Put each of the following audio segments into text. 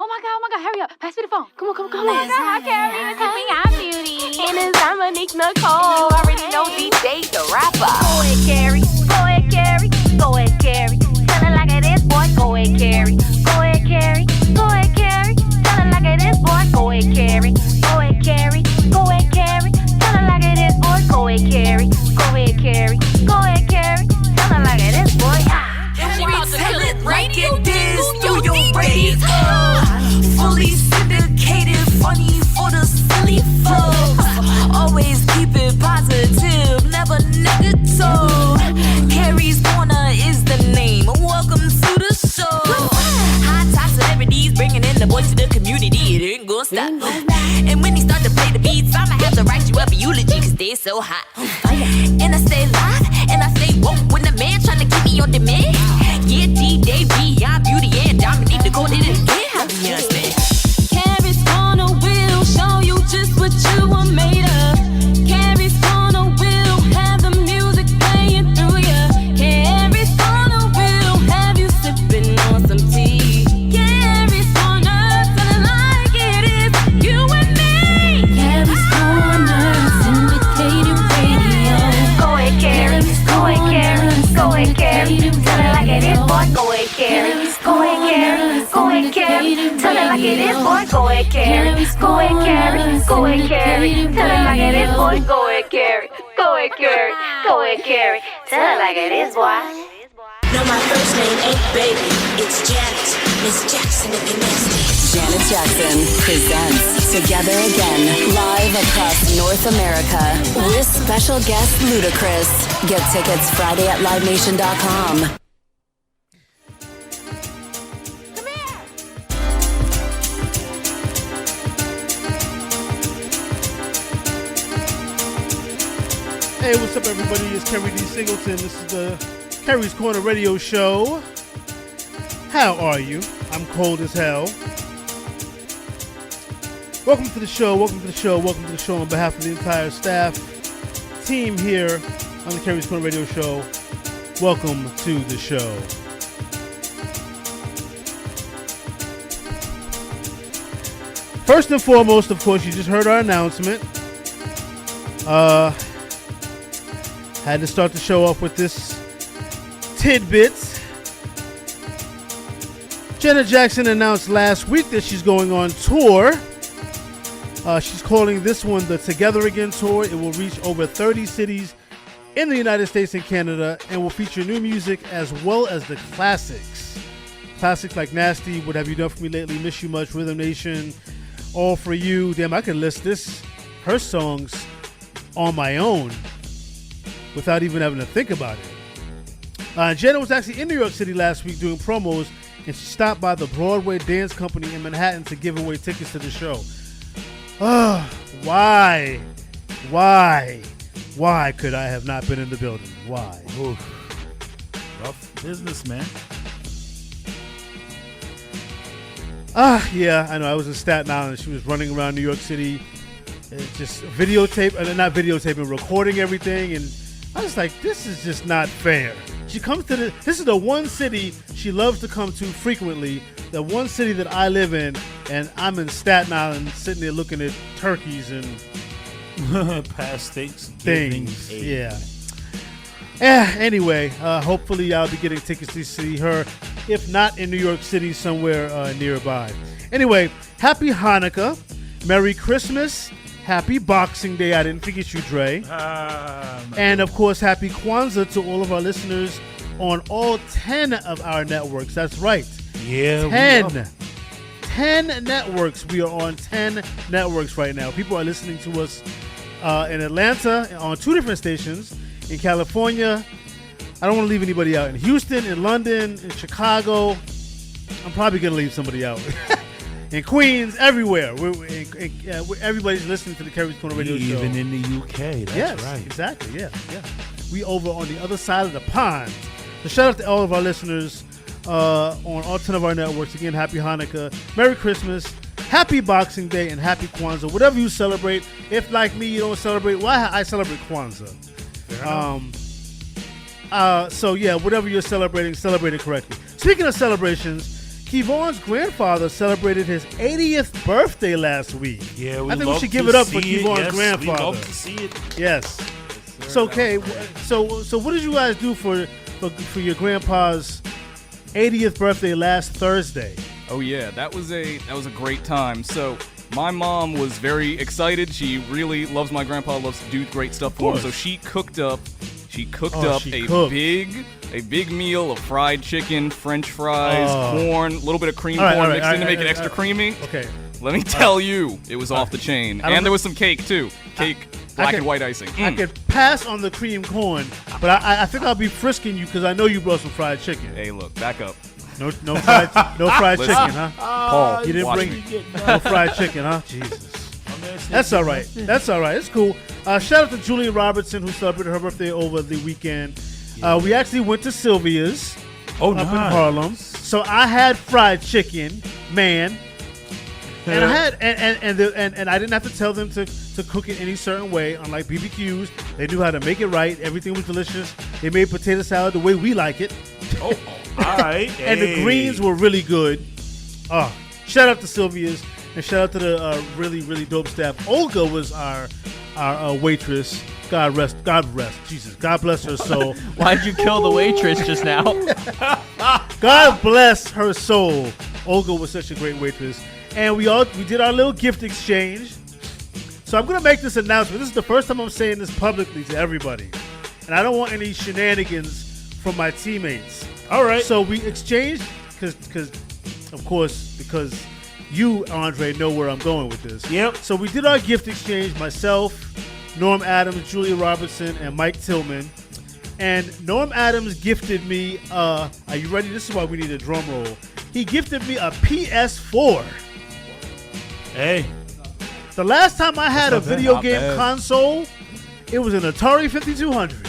Oh my God, hurry up. Pass me the phone. Come on. Oh my God, hi, Carrie. This is me, I'm Beauty. And it's Dominique Nicole. You already know DJ, the rapper. Go ahead, Carrie. Go ahead, Carrie. Go ahead, Carrie. Tell it like it is, boy. Go ahead, Carrie. Go ahead, Carrie. Go ahead, Carrie. Tell it like it is, boy. Go ahead, Carrie. Go ahead, Carrie. Go ahead, Carrie. Tell it like it is, boy. Go ahead, Carrie. Go ahead, Carrie. Go ahead, Carrie. Tell it like it is, boy. And we tell it like it is through your radio. Fully syndicated, funny for the silly folks. Always keep it positive, never negative. Carrie's Corner is the name. Welcome to the show. High top celebrities bringing in the voice of the community. It ain't gonna stop. And when they start to play the beats, I'ma have to write you up a eulogy cause they're so hot. And I stay live, and I stay woke when the man trying to keep me on demand. Yeah, DJ, I'm Beauty, and Dominique Nicole did it again. How do you understand? Carrie's Corner will show you just what you were made of. Carrie's Corner will have the music playing through ya. Carrie's Corner will have you sipping on some tea. Carrie's Corner, tell it like it is, you and me. Carrie's Corner, syndicated radio. Go ahead, Carrie. Go ahead, Carrie. Go ahead, Carrie. Tell it like it is, boy. Go ahead, Carrie. Go ahead, Carrie. Go ahead, Carrie. Tell it like it is, boy. Go ahead, Carrie. Go ahead, Carrie. Go ahead, Carrie. Tell it like it is, boy. Go ahead, Carrie. Go ahead, Carrie. Go ahead, Carrie. Tell it like it is, boy. No, my first name ain't baby, it's Janet. Miss Jackson if you're nasty. Janet Jackson presents Together Again, live across North America with special guest Ludacris. Get tickets Friday at livenation.com. Hey, what's up, everybody? It's Kerry D. Singleton. This is the Kerry's Corner Radio Show. How are you? I'm cold as hell. Welcome to the show. Welcome to the show. Welcome to the show on behalf of the entire staff team here on the Kerry's Corner Radio Show. Welcome to the show. First and foremost, of course, you just heard our announcement. Had to start the show off with this tidbit. Janet Jackson announced last week that she's going on tour. She's calling this one the Together Again Tour. It will reach over 30 cities in the United States and Canada and will feature new music as well as the classics. Classics like Nasty, What Have You Done For Me Lately, Miss You Much, Rhythm Nation, All For You. Damn, I could list her songs on my own without even having to think about it. Janet was actually in New York City last week doing promos, and she stopped by the Broadway Dance Company in Manhattan to give away tickets to the show. Why could I have not been in the building? Why? Oof. Rough business, man. Yeah, I know. I was in Staten Island. She was running around New York City, just recording everything, and I was like, this is just not fair. She comes to this is the one city she loves to come to frequently, the one city that I live in, and I'm in Staten Island sitting there looking at turkeys and past things. Yeah. Anyway, hopefully I'll be getting tickets to see her, if not in New York City, somewhere nearby. Anyway, happy Hanukkah, Merry Christmas, Happy Boxing Day. I didn't forget you, Dre. And, of course, Happy Kwanzaa to all of our listeners on all 10 of our networks. That's right. Yeah. 10 networks. We are on 10 networks right now. People are listening to us in Atlanta on 2 different stations. In California, I don't want to leave anybody out. In Houston, in London, in Chicago. I'm probably going to leave somebody out. In Queens, everywhere. Everybody's listening to the Kerry's Corner Radio Show. Even in the UK, that's right. Exactly, yeah. We over on the other side of the pond. So shout out to all of our listeners on all 10 of our networks. Again, happy Hanukkah, Merry Christmas, Happy Boxing Day, and Happy Kwanzaa. Whatever you celebrate. If, like me, you don't celebrate, why I celebrate Kwanzaa. So, yeah, whatever you're celebrating, celebrate it correctly. Speaking of celebrations, Kevon's grandfather celebrated his 80th birthday last week. Yeah, I think we should give it up for Kevon's grandfather. We love to see it. Yes. So, okay. So what did you guys do for your grandpa's 80th birthday last Thursday? Oh yeah, that was a great time. So my mom was very excited. She really loves my grandpa, loves to do great stuff for him. So she cooked up a big meal of fried chicken, French fries, corn, a little bit of cream corn mixed in to make it extra creamy. Okay. Let me tell you, it was off the chain. And there was some cake too. Black and white icing. I could pass on the cream corn, but I think I'll be frisking you because I know you brought some fried chicken. Hey, look, back up. No fried chicken, huh? Paul, you didn't bring no fried chicken, huh? Jesus. That's all right. That's all right. It's cool. Shout out to Julia Robertson, who celebrated her birthday over the weekend. We actually went to Sylvia's up in Harlem. So I had fried chicken, man. And I had and I didn't have to tell them to cook it any certain way. Unlike BBQs, they knew how to make it right. Everything was delicious. They made potato salad the way we like it. Oh, all right. And the greens were really good. Shout out to Sylvia's and shout out to the really, really dope staff. Olga was our waitress. God bless. Jesus. God bless her soul. Why'd you kill the waitress just now? God bless her soul. Olga was such a great waitress. And we did our little gift exchange. So I'm going to make this announcement. This is the first time I'm saying this publicly to everybody. And I don't want any shenanigans from my teammates. All right. So we exchanged, because you, Andre, know where I'm going with this. Yep. So we did our gift exchange, myself, Norm Adams, Julia Robertson, and Mike Tillman. And Norm Adams gifted me, are you ready? This is why we need a drum roll. He gifted me a PS4. Hey. The last time I had a video game console, it was an Atari 5200.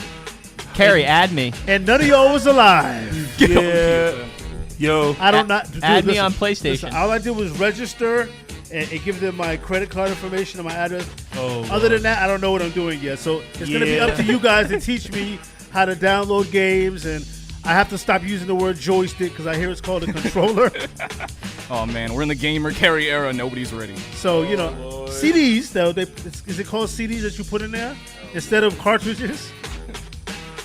Carrie, add me. And none of y'all was alive. Yeah. Yo. I don't not add me on PlayStation. Listen, all I did was register and give them my credit card information and my address. Oh. Other than that, I don't know what I'm doing yet. So it's going to be up to you guys to teach me how to download games, and I have to stop using the word joystick because I hear it's called a controller. Oh man, we're in the gamer carry era. Nobody's ready. So CDs though. Is it called CDs that you put in there instead of cartridges?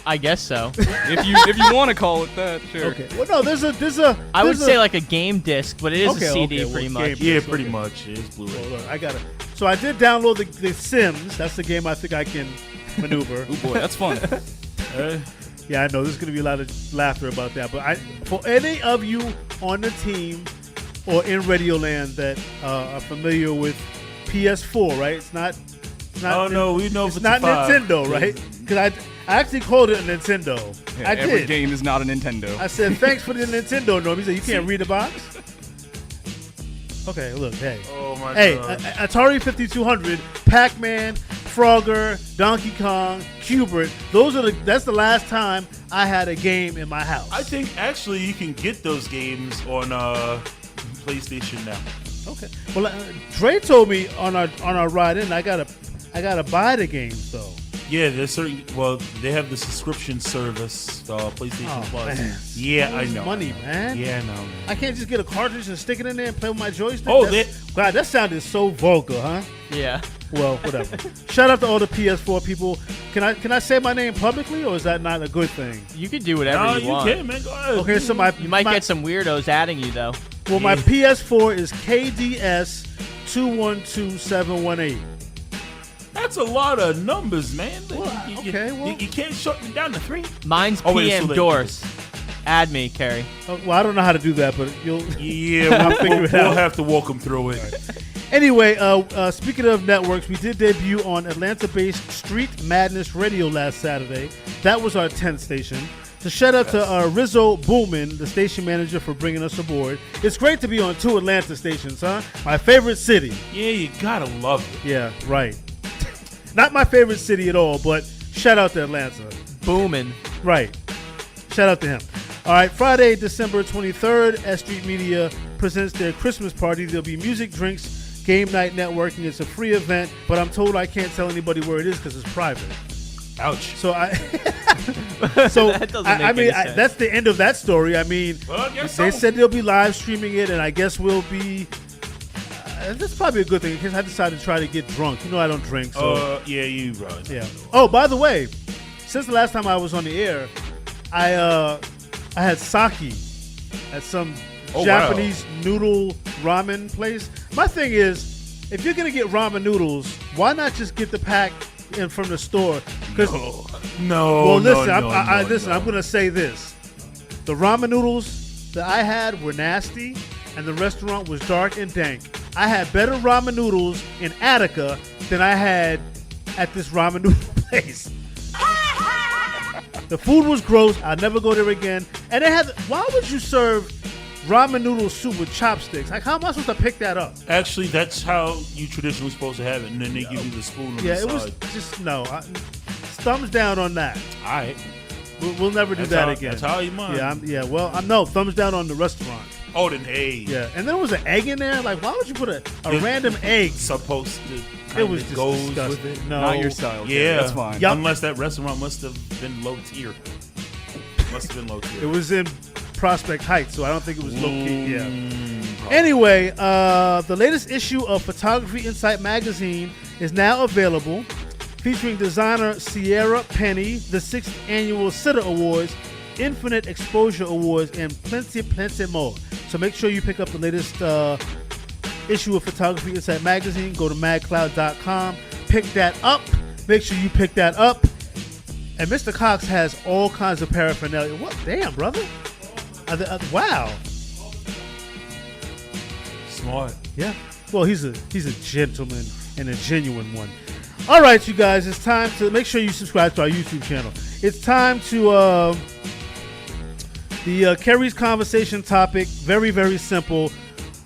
I guess so. if you want to call it that, sure. Okay. Well, no, there's a. I would say like a game disc, but it is a CD pretty much. Yeah, pretty much. It's Blu-ray. Look, I got it. So I did download the Sims. That's the game I think I can maneuver. Oh boy, that's fun. Yeah, I know there's going to be a lot of laughter about that. But for any of you on the team or in Radioland that are familiar with PS4, right? It's not. Oh no, we know it's not Nintendo, right? Because I actually called it a Nintendo. Yeah, I did. Every game is not a Nintendo. I said thanks for the Nintendo, Norm. He said you can't read the box. Okay, look, hey. Oh my God. Atari 5200, Pac-Man, Frogger, Donkey Kong, Qbert. That's the last time I had a game in my house. I think actually you can get those games on PlayStation now. Okay. Well, Dre told me on our ride in, I gotta buy the games though. Yeah, there's certain. Well, they have the subscription service, PlayStation Plus. Man. Yeah, I know. Money, man. Yeah, I know. Man. I can't just get a cartridge and stick it in there and play with my joystick. Oh, God, that sounded so vulgar, huh? Yeah. Well, whatever. Shout out to all the PS4 people. Can I say my name publicly, or is that not a good thing? You can do whatever you want. You can, man. Go ahead. Okay, so you might get some weirdos adding you though. Well, my PS4 is KDS 212718. That's a lot of numbers, man. Well, you can't shorten it down to 3. Mine's PM Doors. Add me, Carrie. Well, I don't know how to do that, but you'll. Yeah, we'll have to walk them through it. Right. Anyway, speaking of networks, we did debut on Atlanta-based Street Madness Radio last Saturday. That was our 10th station. So shout out to Rizzo Booman, the station manager, for bringing us aboard. It's great to be on 2 Atlanta stations, huh? My favorite city. Yeah, you gotta love it. Yeah, right. Not my favorite city at all, but shout out to Atlanta. Boomin'. Right. Shout out to him. All right, Friday, December 23rd, S Street Media presents their Christmas party. There'll be music, drinks, game night, networking. It's a free event, but I'm told I can't tell anybody where it is because it's private. Ouch. So So That doesn't I make mean, any sense. that's the end of that story. I mean, Well, I guess they so. said they'll be live streaming it, and I guess we'll be. That's probably a good thing because I decided to try to get drunk. You know, I don't drink. So Yeah, you right. yeah. Oh, by the way, since the last time I was on the air, I had sake at some Oh, Japanese noodle ramen place. My thing is, if you're gonna get ramen noodles, why not just get the pack in from the store? Because No. well, listen, no, listen. I'm gonna say this: the ramen noodles that I had were nasty, and the restaurant was dark and dank. I had better ramen noodles in Attica than I had at this ramen noodle place. The food was gross. I'll never go there again. And they had. Why would you serve ramen noodle soup with chopsticks? Like, how am I supposed to pick that up? Actually, that's how you traditionally supposed to have it, and then they give you the spoon on Yeah, the it was side. just no. Thumbs down on that. All right. We'll never do That's that how- again. that's how you mind. Yeah, well, I'm no thumbs down on the restaurant. Oh, then hey. Yeah, and there was an egg in there. Like, why would you put a Yeah. random egg? Supposed to. It was just goes disgusting. with it. No, Not your style. Gary. Yeah, That's fine. Yup. Unless that restaurant must have been low tier. Must have been low tier. It was in Prospect Heights, so I don't think it was low key. Yeah. Probably. Anyway, the latest issue of Photography Insight magazine is now available, featuring designer Sierra Penny, the 6th annual Sitter Awards, Infinite Exposure Awards, and plenty more. So make sure you pick up the latest issue of Photography Insight magazine. Go to madcloud.com. Pick that up. Make sure you pick that up. And Mr. Cox has all kinds of paraphernalia. What? Damn, brother. Wow. Smart. Yeah. Well, he's a gentleman and a genuine one. All right, you guys, it's time to make sure you subscribe to our YouTube channel. It's time to the Kerry's conversation topic. Very, very simple.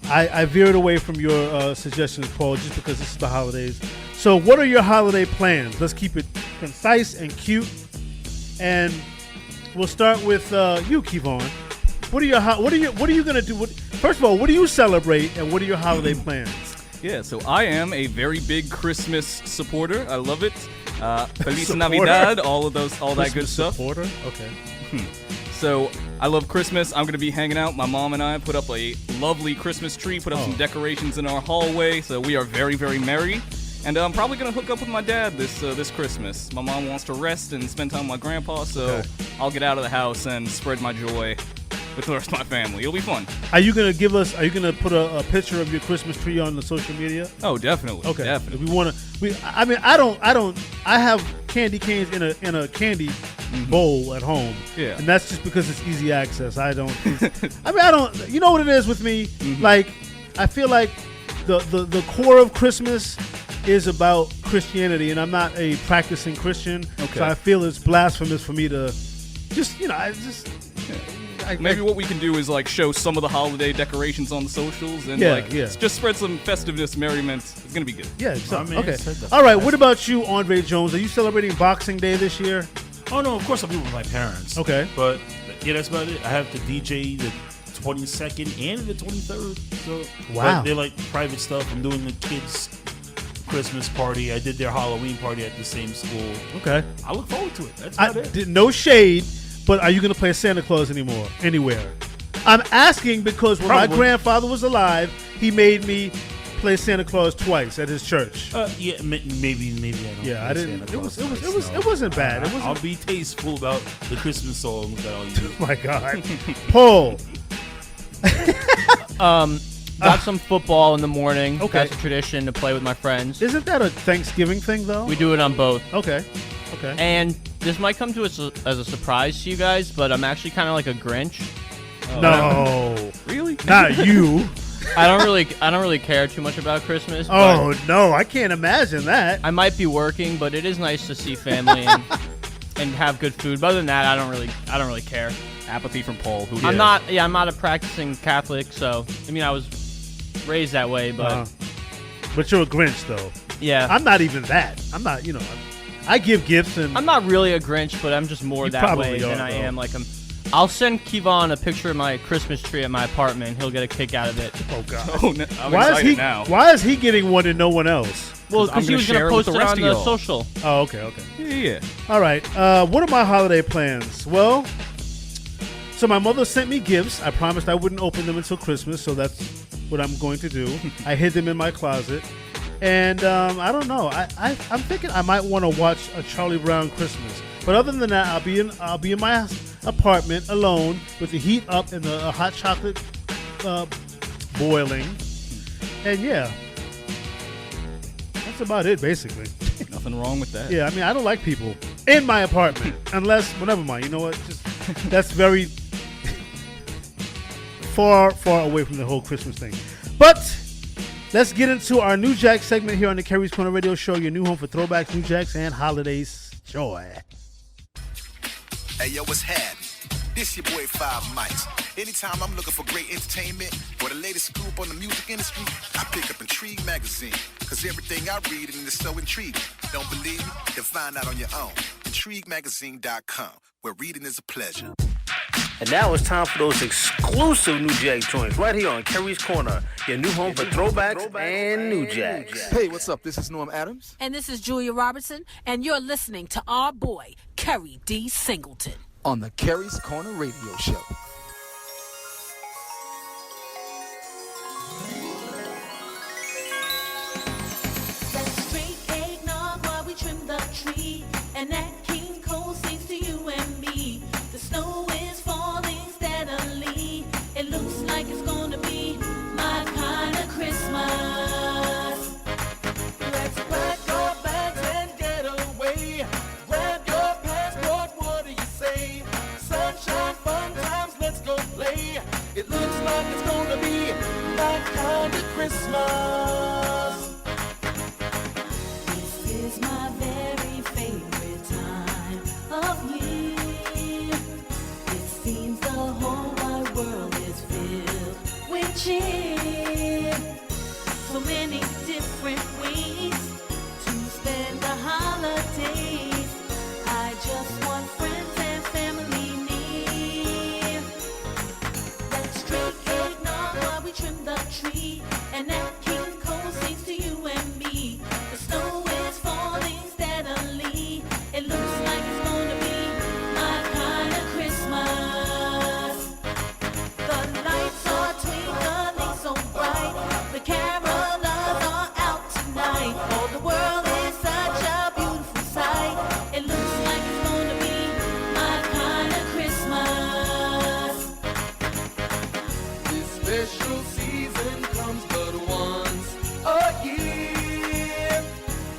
I veered away from your suggestions, Paul, just because this is the holidays. So, what are your holiday plans? Let's keep it concise and cute. And we'll start with you, Kevon. What are you gonna do? First of all, what do you celebrate, and what are your holiday plans? Yeah, so I am a very big Christmas supporter. I love it. Feliz Supporter? Navidad, all that good Christmas stuff. Supporter? Okay. So I love Christmas. I'm going to be hanging out. My mom and I put up a lovely Christmas tree, put up some decorations in our hallway. So we are very, very merry. And I'm probably going to hook up with my dad this Christmas. My mom wants to rest and spend time with my grandpa, so I'll get out of the house and spread my joy with the rest of my family. It'll be fun. Are you gonna put a picture of your Christmas tree on the social media? Oh, definitely. Okay. Definitely. I have candy canes in a candy bowl at home. Yeah. And that's just because it's easy access. I don't you know what it is with me? Like, I feel like the core of Christmas is about Christianity, and I'm not a practicing Christian. Okay. So I feel it's blasphemous for me to just, Maybe what we can do is like show some of the holiday decorations on the socials and just spread some festiveness, merriment. It's gonna be good. Yeah. So, I mean, okay. said that. All right. What about you, Andre Jones? Are you celebrating Boxing Day this year? Oh no, of course I'll be with my parents. Okay. But yeah, that's about it. I have to DJ the 22nd and the 23rd. So wow, but they're like private stuff. I'm doing the kids' Christmas party. I did their Halloween party at the same school. Okay. I look forward to it. That's about it. No shade, but are you going to play Santa Claus anywhere? I'm asking because when my grandfather was alive, he made me play Santa Claus twice at his church. Yeah, maybe I don't. Yeah, I didn't. Santa Claus twice, It wasn't bad. It wasn't. I'll be tasteful about the Christmas songs that I'll use. Oh my God, Paul. Got some football in the morning. Okay. That's a tradition to play with my friends. Isn't that a Thanksgiving thing though? We do it on both. Okay. And this might come to us as a surprise to you guys, but I'm actually kind of like a Grinch. No, Really? not you. I don't really care too much about Christmas. Oh no, I can't imagine that. I might be working, but it is nice to see family and have good food. But other than that, I don't really care. Apathy from Paul. Who I'm not a practicing Catholic, so I mean I was raised that way, but But you're a Grinch though. yeah. I'm not even that. I'm not. I give gifts and. I'm not really a Grinch, but I'm just more You that probably way than are, I though. am. I'll send Kevon a picture of my Christmas tree at my apartment. He'll get a kick out of it. Oh God. Oh, no, I'm Why is excited he? now. Why is he getting one and no one else? Well, I'm because he gonna was going share to it with post the it rest on of the y'all. social. Oh, okay. Yeah. All right. What are my holiday plans? Well, so my mother sent me gifts. I promised I wouldn't open them until Christmas, so that's what I'm going to do. I hid them in my closet. And I don't know. I'm thinking I might want to watch a Charlie Brown Christmas. But other than that, I'll be in my apartment alone with the heat up and the hot chocolate boiling. And yeah, that's about it, basically. Nothing wrong with that. Yeah, I mean, I don't like people in my apartment unless, well, never mind. You know what? Just that's very far away from the whole Christmas thing. But let's get into our New Jack segment here on the Kerry's Corner Radio Show, your new home for throwbacks, New Jacks, and holidays joy. Hey, yo, what's happening? This your boy 5 Mics. Anytime I'm looking for great entertainment or the latest scoop on the music industry, I pick up Intrigue magazine. Cause everything I read in is so intriguing. Don't believe me? Then find out on your own. IntrigueMagazine.com, where reading is a pleasure. And now it's time for those exclusive New Jack joints right here on Kerry's Corner, your new home for throwbacks and New Jacks. Hey, what's up? This is Norm Adams. And this is Julia Robertson, and you're listening to our boy, Kerry D. Singleton. On the Kerry's Corner Radio Show. That's straight eggnog while we trim the tree, and that King Cole sings to you and me. The snow is falling steadily. It looks like it's gonna be my kind of Christmas. Let's pack our bags and get away. Grab your passport, what do you say? Sunshine, fun times, let's go play. It looks like it's gonna be my kind of Christmas. This is my very favorite time of year. It seems the whole wide world is filled with cheer. So many different ways to spend the holidays. I just want friends and family near. That straight eggnog while we trim the tree, and that King Cole sings to you and me. The snow is falling steadily. It looks like it's gonna be my kind of Christmas. The lights are twinkling so bright. The carolers are out tonight. Oh, the world is such a beautiful sight. It looks like it's gonna be my kind of Christmas. This special season comes but once a year.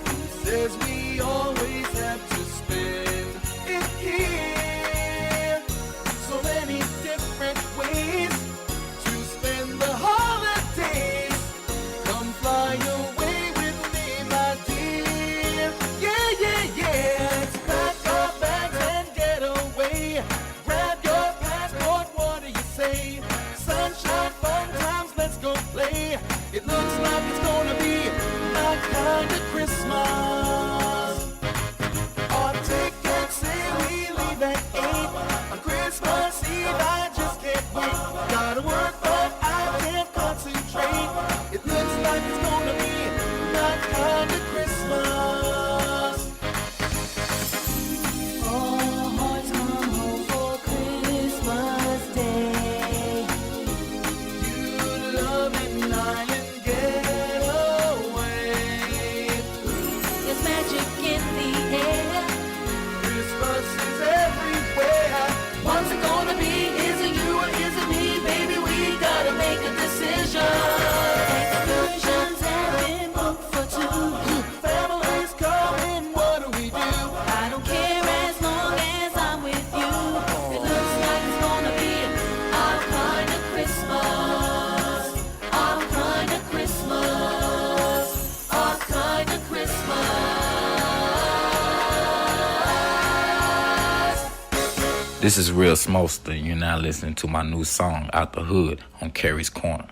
Who says we always have to spend it here? So many different ways to spend the holidays. Come fly away with me, my dear. Yeah, yeah, yeah. Let's pack our bags and get away. Grab your passport, what do you say? Sunshine, fun times, let's go play. It looks like it's gonna be my kind of Christmas. Our ticket say we leave at 8 on Christmas Eve. I just can't wait. Gotta work, but I can't concentrate. It looks like it's gonna be my kind of Christmas. All hearts come home for Christmas Day. You'd love it, darling, get away. There's magic in the air. Christmas is everywhere. What's it gonna be? Is it you or is it me? Baby, we gotta make a decision. Excursions have been booked for two. Families coming, what do we do? I don't care as long as I'm with you. It looks like it's gonna be our kind of Christmas. Our kind of Christmas. Our kind of Christmas. This is Real Smoster, and you're now listening to my new song, Out the Hood, on Kerry's Corner.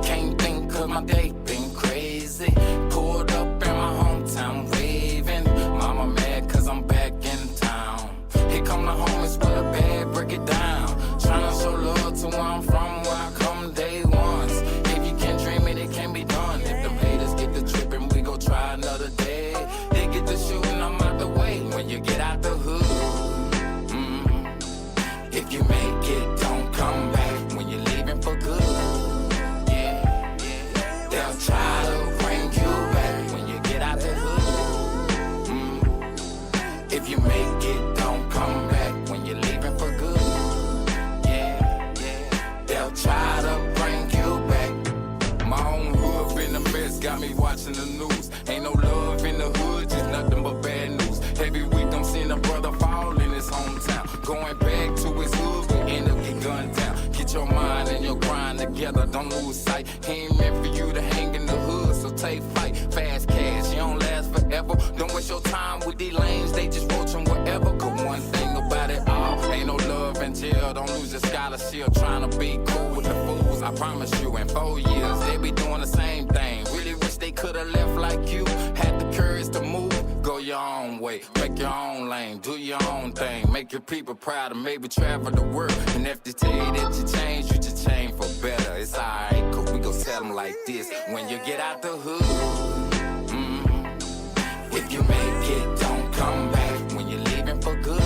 Can't think of my day, been crazy. Pulled up in my hometown raving. Mama mad cause I'm back in don't lose sight. He ain't meant for you to hang in the hood, so take flight. Fast cash, you don't last forever. Don't waste your time with these lanes, they just roaching whatever. Cause one thing about it all, ain't no love in jail. Don't lose your scholarship trying to be cool with the fools. I promise you, in 4 years, they be doing the same thing. Really wish they could've left like you. Had the courage to move, go your own way. Make your own lane, do your own thing. Make your people proud and maybe travel the world. And if they tell you that you change, you just change for better. It's alright, cause we gon' tell them like this. When you get out the hood, if you make it, don't come back. When you're leaving for good,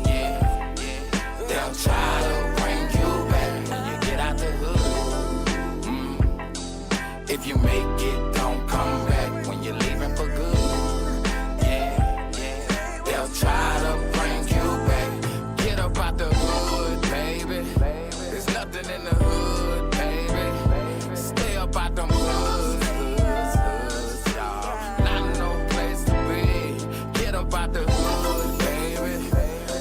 yeah, they'll try to bring you back. When you get out the hood, if you make it, don't come back. When you're leaving for good, yeah, they'll try to bring you back. Get up out the hood, baby. There's nothing in the hood, baby. Stay up out them hoods, y'all. Not no place to be. Get up out the hood, baby.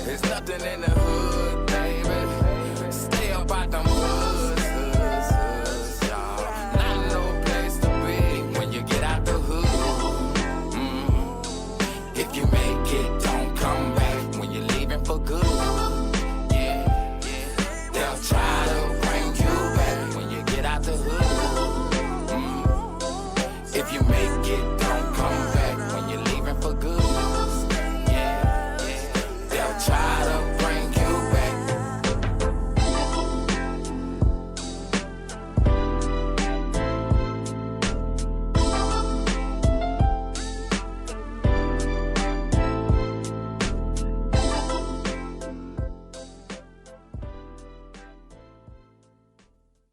There's nothing in the hood, baby. Stay up out them hoods, y'all. Not no place to be when you get out the hood. If you make it, don't come back. When you're leaving for good, yeah, they'll try to bring you back. When you get out the hood, if you make it, don't come back. When you're leaving for good, yeah, they'll try to bring you back.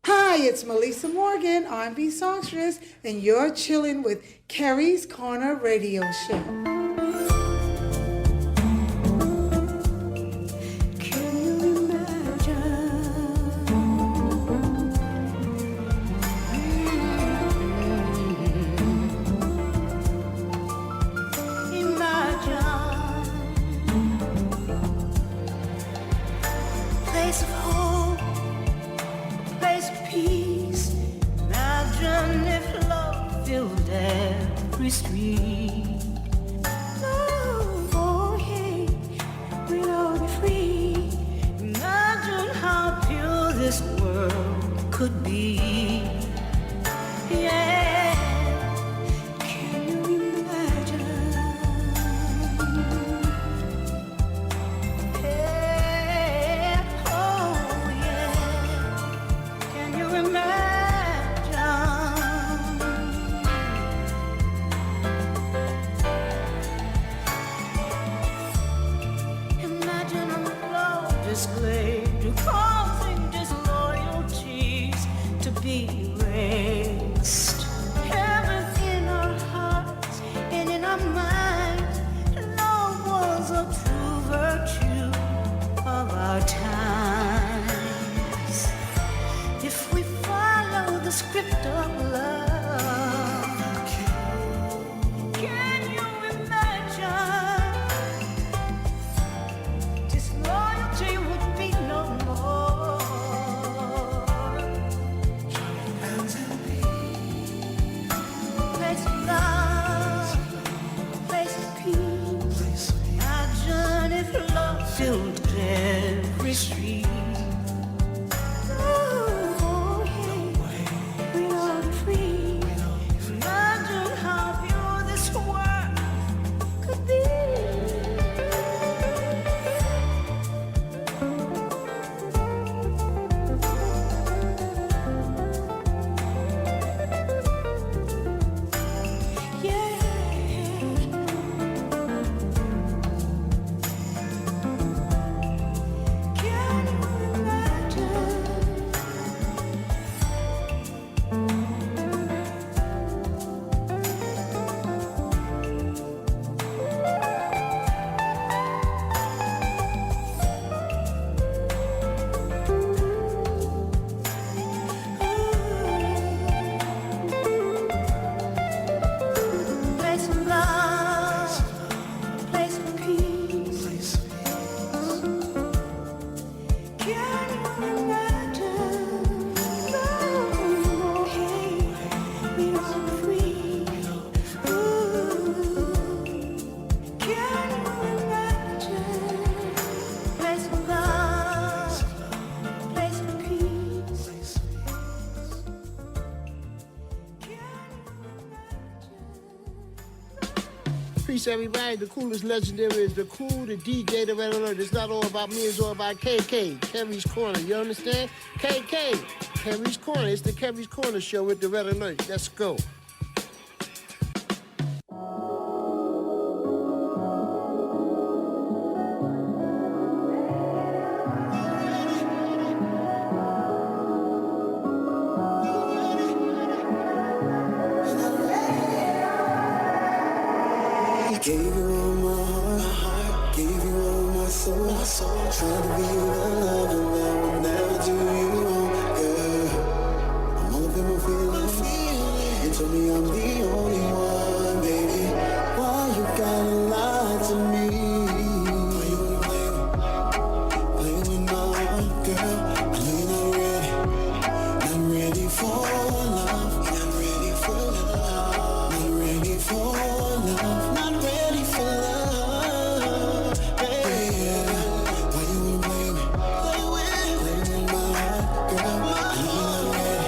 Hi, it's Melissa Morgan, R&B songstress, and you're chilling with Carrie's Corner Radio Show. Place of hope, place of peace. Imagine if love filled every street. Oh, hey, we'll all be free. Imagine how pure this world could be. Yeah, can you imagine? Yeah, oh yeah, can you imagine? Imagine a love displayed to causing disloyalties to be erased. Heaven in our hearts and in our minds, love was a true virtue of our times. If we follow the script of love, can you imagine? Disloyalty would be no more. Place of love, place of peace. Imagine if love filled every street. Peace, everybody. The coolest legendary is the cool, the DJ, the Red Alert. It's not all about me, it's all about KK, Kerry's Corner. You understand? KK, Kerry's Corner. It's the Kerry's Corner show with the Red Alert. Let's go. Gave you all my heart, gave you all my soul. Tried to be the love and I will never do you wrong, girl. I'm all up in my feelings. You told me I'm the only one, baby. Why you gotta lie to me? Why you wanna play with my heart, girl? I know you're not ready for love. You're not ready for love. Not ready for love. Not ready for love, baby. Why you wanna play with my heart, girl? I know you're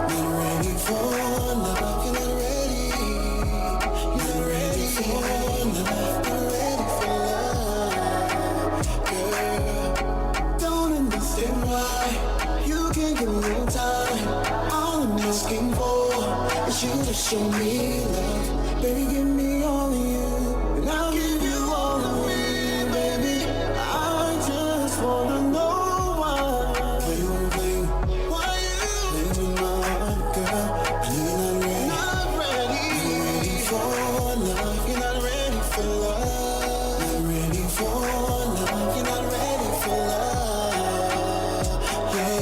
not ready for love. You're not ready. You're not ready for love. Not ready for love, girl. Don't understand why you can't give me no time. All I'm asking for is you to show me love. Baby, give me all of you, and I'll give you all of me, baby. I just wanna know why. Why you wanna play? Why you play with my heart, girl? I know you're not ready. Not ready for love. You're not ready for love. Not ready for love. You're not ready for love. Yeah.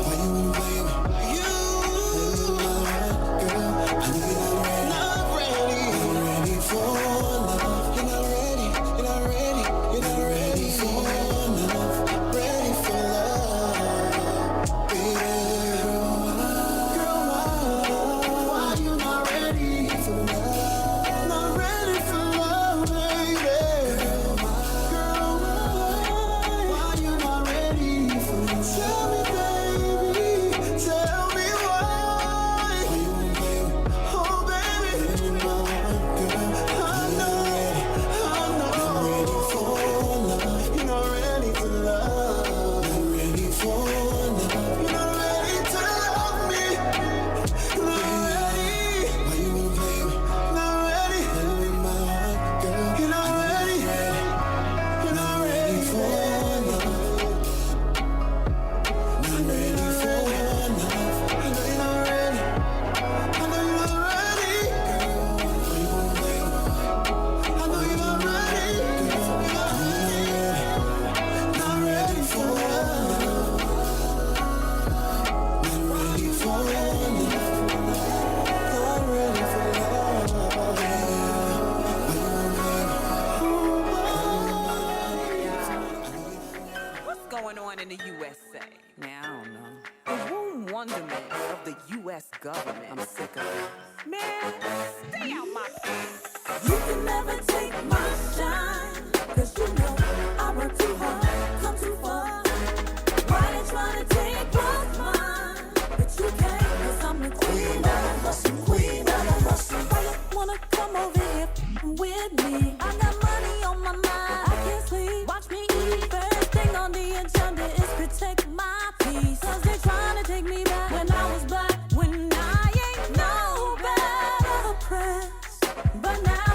Why you wanna play with you? Play with my heart, girl. I know you're not ready. Not ready for love. You're not ready. You're not ready. You're not ready for love. Ready for love, baby. Girl, why you not ready for love? Not ready for love, baby. Girl, why you not ready for love? Tell me, baby. Tell me why. Why you wanna play with? Oh, baby. Play with my heart, girl. I know. Not ready for love. You're not ready for love. Not ready for love. You're not ready to love me. You're not ready. Why you wanna play with? Not ready. Play with my heart, girl. You're not ready. You're not ready for love. Not ready for love. I know you're not ready. I know you're not ready, girl. Why you wanna play with? I know you're not ready, girl. You're not ready. Not ready for love. Not ready for love. Not ready for love. What's going on in the USA? Man, I don't know. The womb wonderment of the U.S. government. I'm sick of it. Man, stay out my face. You can never take my shine, 'cause you know I work too hard, come too far. Why they tryna take what's mine? But you can't, 'cause I'm the queen of the hustle, queen of the hustle. Why you wanna come over here with me? I got money on my mind, I can't sleep. Watch me eat, first thing on the agenda is protect my peace. 'Cause they tryna take me back when I was black, when I ain't no better oppressed. But now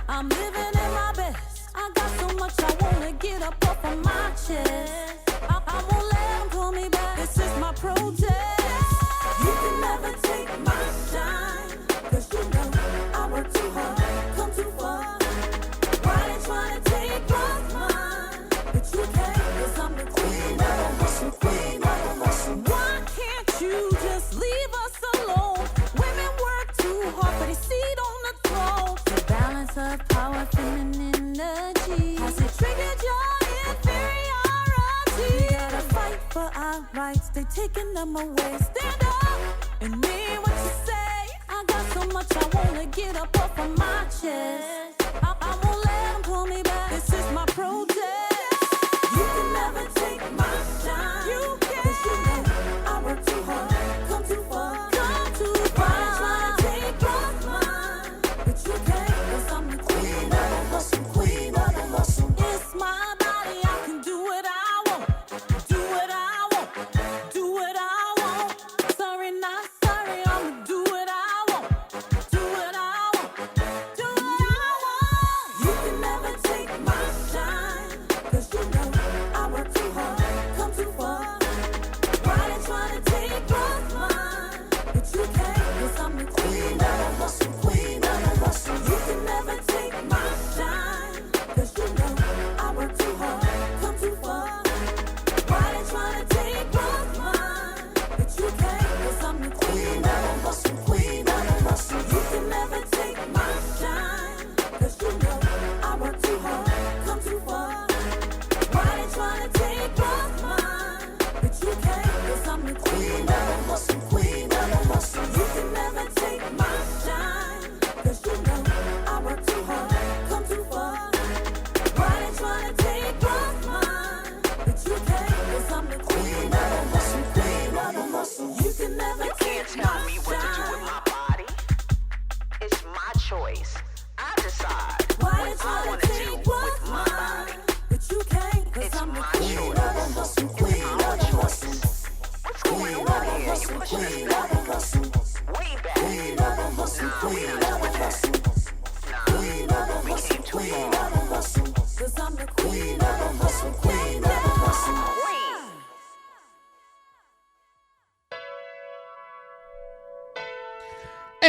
I'm living in my best. I got so much I wanna get up off of my chest. I won't let them pull me back. This is my protest. You can never take my shine, 'cause you know I work too hard, come too far. Why they tryna take what's mine? But you can't, 'cause I'm the queen of the hustle, queen of the hustle. Why can't you just leave us alone? Women work too hard for the seat on the throne. The balance of power, feminine energy. Has it triggered your inferiority? We gotta fight for our rights, they taking them away. Stand up and mean what you say. I got so much I wanna get up off of my chest. I won't let them pull me back. This is my protest. You can never take my shine. You can't. 'Cause you know I work too hard, come too far, come too far. Why they tryna take what's mine? But you can't, 'cause I'm the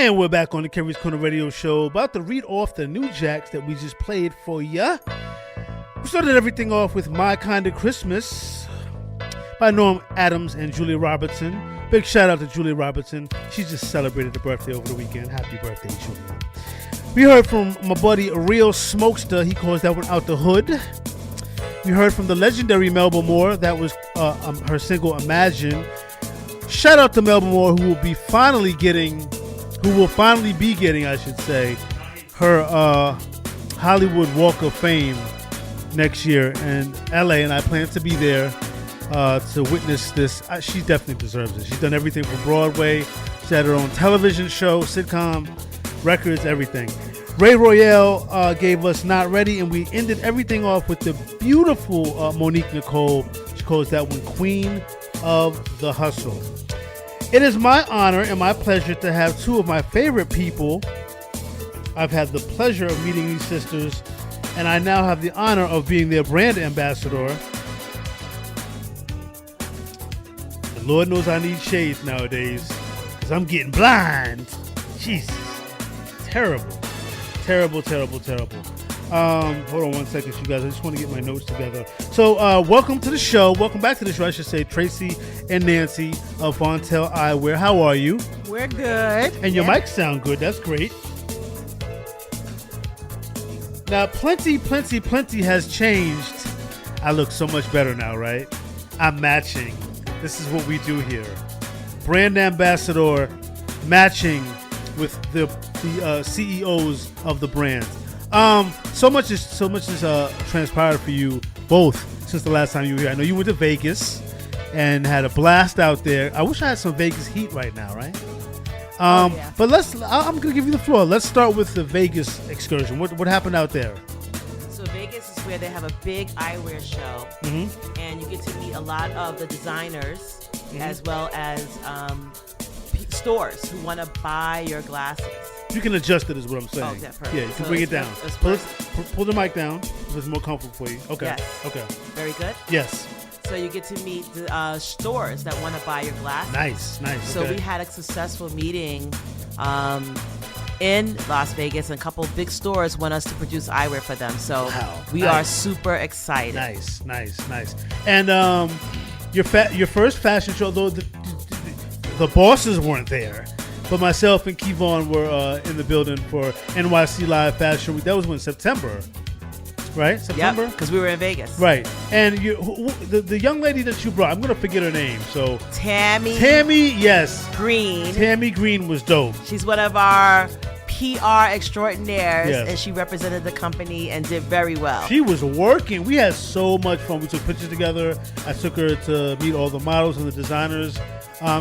And we're back on the Kerry's Corner Radio Show, about to read off the new jacks that we just played for ya. We started everything off with My Kind of Christmas by Norm Adams and Julia Robertson. Big shout out to Julia Robertson. She just celebrated her birthday over the weekend. Happy birthday, Julia. We heard from my buddy Real Smokester. He calls that one Out the Hood. We heard from the legendary Melba Moore. That was her single Imagine. Shout out to Melba Moore, who will finally be getting, I should say, her Hollywood Walk of Fame next year in LA, and I plan to be there to witness this. She definitely deserves it. She's done everything from Broadway. She had her own television show, sitcom, records, everything. Ray Royale gave us Not Ready, and we ended everything off with the beautiful Monique Nicole. She calls that one Queen of the Hustle. It is my honor and my pleasure to have two of my favorite people. I've had the pleasure of meeting these sisters, and I now have the honor of being their brand ambassador. And Lord knows I need shades nowadays, because I'm getting blind. Jesus. Terrible. Terrible. Hold on one second, you guys. I just want to get my notes together. So, welcome to the show. Welcome back to the show, I should say. Tracy and Nancey of Vontelle Eyewear. How are you? We're good. And your mics sound good. That's great. Now, plenty has changed. I look so much better now, right? I'm matching. This is what we do here. Brand ambassador matching with the CEOs of the brands. So much has transpired for you both since the last time you were here. I know you went to Vegas and had a blast out there. I wish I had some Vegas heat right now, right? But I'm gonna give you the floor. Let's start with the Vegas excursion. What happened out there? So Vegas is where they have a big eyewear show, and you get to meet a lot of the designers as well as stores who want to buy your glasses. You can adjust it, is what I'm saying. Oh, yeah, perfect. Yeah, you can bring it down. Pull the mic down if it's more comfortable for you. Okay. Yes. Okay. Very good. Yes. So you get to meet the stores that want to buy your glasses. Nice. So we had a successful meeting in Las Vegas, and a couple of big stores want us to produce eyewear for them. So we are super excited. Nice. And your first fashion show, though the bosses weren't there, but myself and Kevon were in the building for NYC Live Fashion Week. That was September, right? September? Yep, because we were in Vegas. Right. And the young lady that you brought, I'm going to forget her name. So Tammy, yes. Green. Tammy Green was dope. She's one of our PR extraordinaires, Yes. and she represented the company and did very well. She was working. We had so much fun. We took pictures together. I took her to meet all the models and the designers.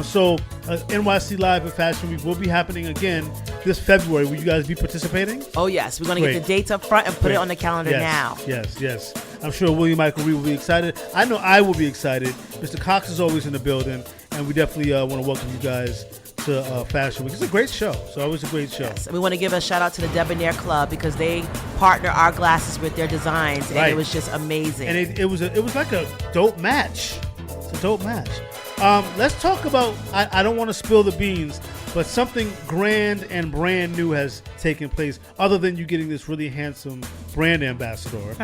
So NYC Live and Fashion Week will be happening again this February. Will you guys be participating? Oh, yes. We're going to get the dates up front and put it on the calendar now. Yes. I'm sure William Michael Reed will be excited. I know I will be excited. Mr. Cox is always in the building, and we definitely want to welcome you guys to Fashion Week. It's a great show. So always a great show. Yes. And we want to give a shout out to the Debonair Club because they partner our glasses with their designs, and it was just amazing. And it was like a dope match. It's a dope match. Let's talk about, I don't want to spill the beans, but something grand and brand new has taken place other than you getting this really handsome brand ambassador.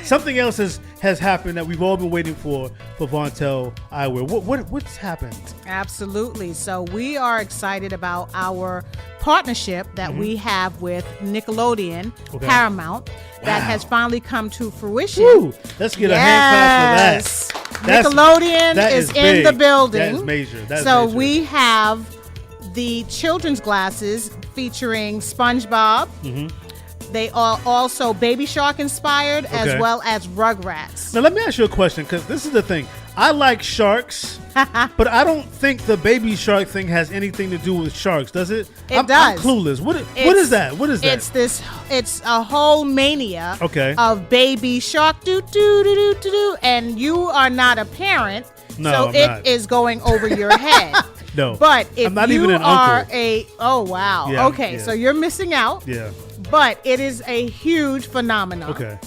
Something else has happened that we've all been waiting for Vontelle Eyewear. What's happened? Absolutely. So we are excited about our partnership that we have with Nickelodeon, Paramount, that has finally come to fruition. Woo! Let's get a hand clap for that. Nickelodeon is in the building. That is major. So we have the children's glasses featuring SpongeBob. They are also Baby Shark inspired as well as Rugrats. Now let me ask you a question, because this is the thing. I like sharks, but I don't think the Baby Shark thing has anything to do with sharks, does it? It does. I'm clueless. What is that? What is that? It's a whole mania of Baby Shark and you are not a parent, so it is going over your head. No. But if I'm not you even an are uncle. So you're missing out. Yeah. But it is a huge phenomenon. Okay.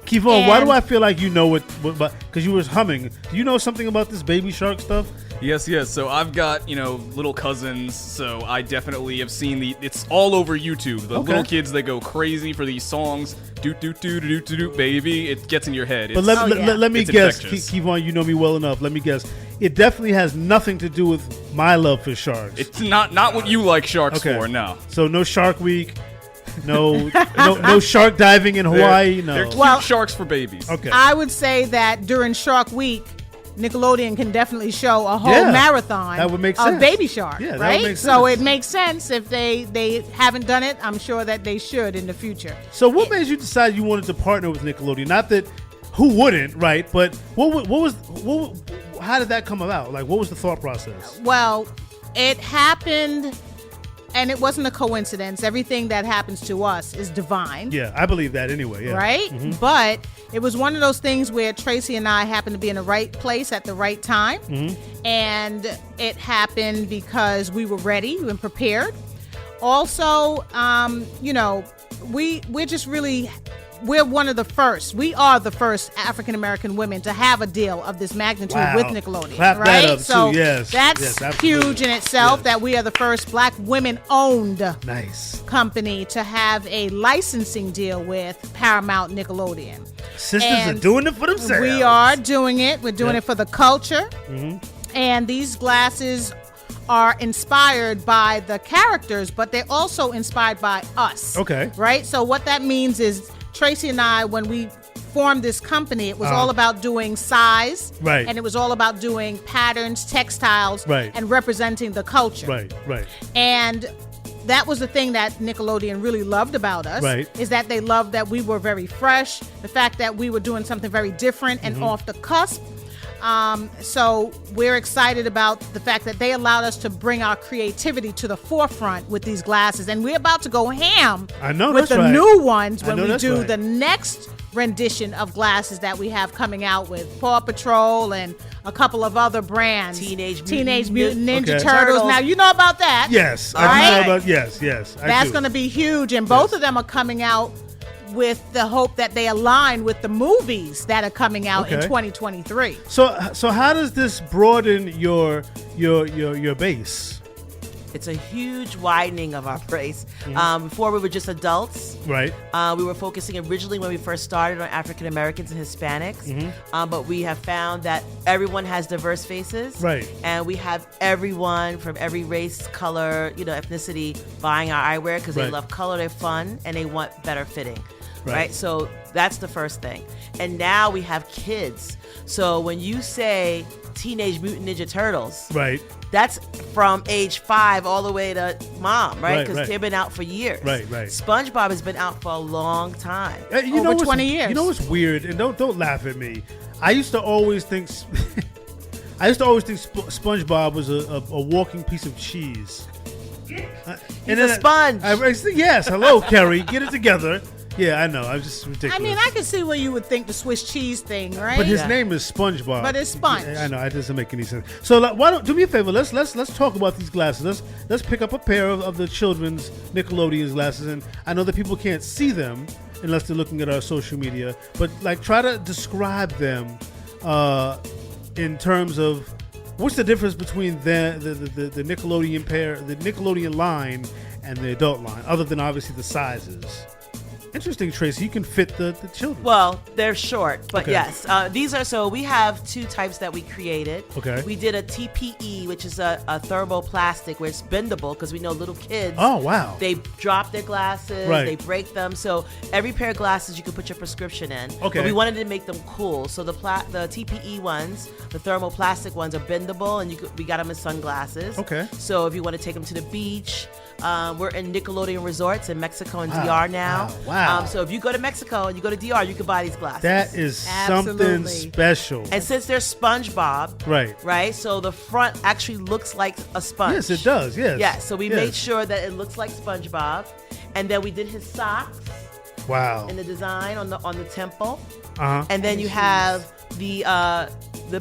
Kevon, why do I feel like you know what because you was humming. Do you know something about this Baby Shark stuff? Yes. So I've got, little cousins, so I definitely have seen it's all over YouTube. The little kids, they go crazy for these songs. Doot, doot, doot, doot, doot, doot, baby. It gets in your head. But let me it's guess, infectious. Kevon, you know me well enough. Let me guess. It definitely has nothing to do with my love for sharks. It's not what you like sharks for, no. So no Shark Week. No shark diving in Hawaii. They're cute sharks for babies. Okay. I would say that during Shark Week, Nickelodeon can definitely show a whole marathon that would make sense. of Baby Shark, yeah, that right? would make sense. So it makes sense if they haven't done it. I'm sure that they should in the future. So what made you decide you wanted to partner with Nickelodeon? Not that who wouldn't, right? But how did that come about? Like, what was the thought process? Well, it happened, and it wasn't a coincidence. Everything that happens to us is divine. Yeah, I believe that anyway. Yeah. Right? Mm-hmm. But it was one of those things where Tracy and I happened to be in the right place at the right time. Mm-hmm. And it happened because we were ready and prepared. Also, we're just really... We're one of the first. We are the first African American women to have a deal of this magnitude with Nickelodeon. Clap right? that up so too. Yes, that's huge in itself. That we are the first Black women-owned company to have a licensing deal with Paramount Nickelodeon. Sisters are doing it for themselves. We are doing it. We're doing it for the culture. Mm-hmm. And these glasses are inspired by the characters, but they're also inspired by us. Okay. Right? So what that means is Tracy and I, when we formed this company, it was all about doing size. Right. And it was all about doing patterns, textiles, and representing the culture. Right. And that was the thing that Nickelodeon really loved about us. Right. Is that they loved that we were very fresh, the fact that we were doing something very different and off the cusp. So we're excited about the fact that they allowed us to bring our creativity to the forefront with these glasses. And we're about to go ham with the new ones when we do the next rendition of glasses that we have coming out with Paw Patrol and a couple of other brands. Teenage Mutant Ninja Turtles. Now, you know about that. Yes. All right? I know about, yes. That's going to be huge. And both of them are coming out with the hope that they align with the movies that are coming out in 2023. So how does this broaden your base? It's a huge widening of our base. Before we were just adults. Right. We were focusing originally when we first started on African Americans and Hispanics. But we have found that everyone has diverse faces. Right. And we have everyone from every race, color, ethnicity buying our eyewear because they love color, they're fun, and they want better fitting. Right. So that's the first thing. And now we have kids. So when you say Teenage Mutant Ninja Turtles, right, that's from age 5 all the way to mom, right? Because they've been out for years. Right. SpongeBob has been out for a long time. Over 20 years. You know what's weird? And don't laugh at me. I used to always think SpongeBob was a walking piece of cheese. He's a sponge. Yes. Hello, Kerry. Get it together. Yeah, I know. I'm just ridiculous. I mean, I can see where you would think the Swiss cheese thing, right? But his name is SpongeBob. But it's Sponge. I know. It doesn't make any sense. So why don't do me a favor? Let's talk about these glasses. Let's pick up a pair of the children's Nickelodeon's glasses, and I know that people can't see them unless they're looking at our social media. But try to describe them in terms of what's the difference between the Nickelodeon pair, the Nickelodeon line, and the adult line, other than obviously the sizes. Interesting, Tracy. You can fit the children. Well, they're short, but yes. These are, so we have 2 types that we created. Okay. We did a TPE, which is a thermoplastic where it's bendable because we know little kids. Oh, wow. They drop their glasses. Right. They break them. So every pair of glasses you can put your prescription in. Okay. But we wanted to make them cool. So the TPE ones, the thermoplastic ones are bendable, and we got them as sunglasses. Okay. So if you want to take them to the beach, we're in Nickelodeon resorts in Mexico and DR now. Wow. So if you go to Mexico and you go to DR, you can buy these glasses. That is something special. And since they're SpongeBob, right? So the front actually looks like a sponge. Yes, it does. Yes. Yeah. So we made sure that it looks like SpongeBob, and then we did his socks. Wow. And the design on the temple. Uh-huh. And then you have the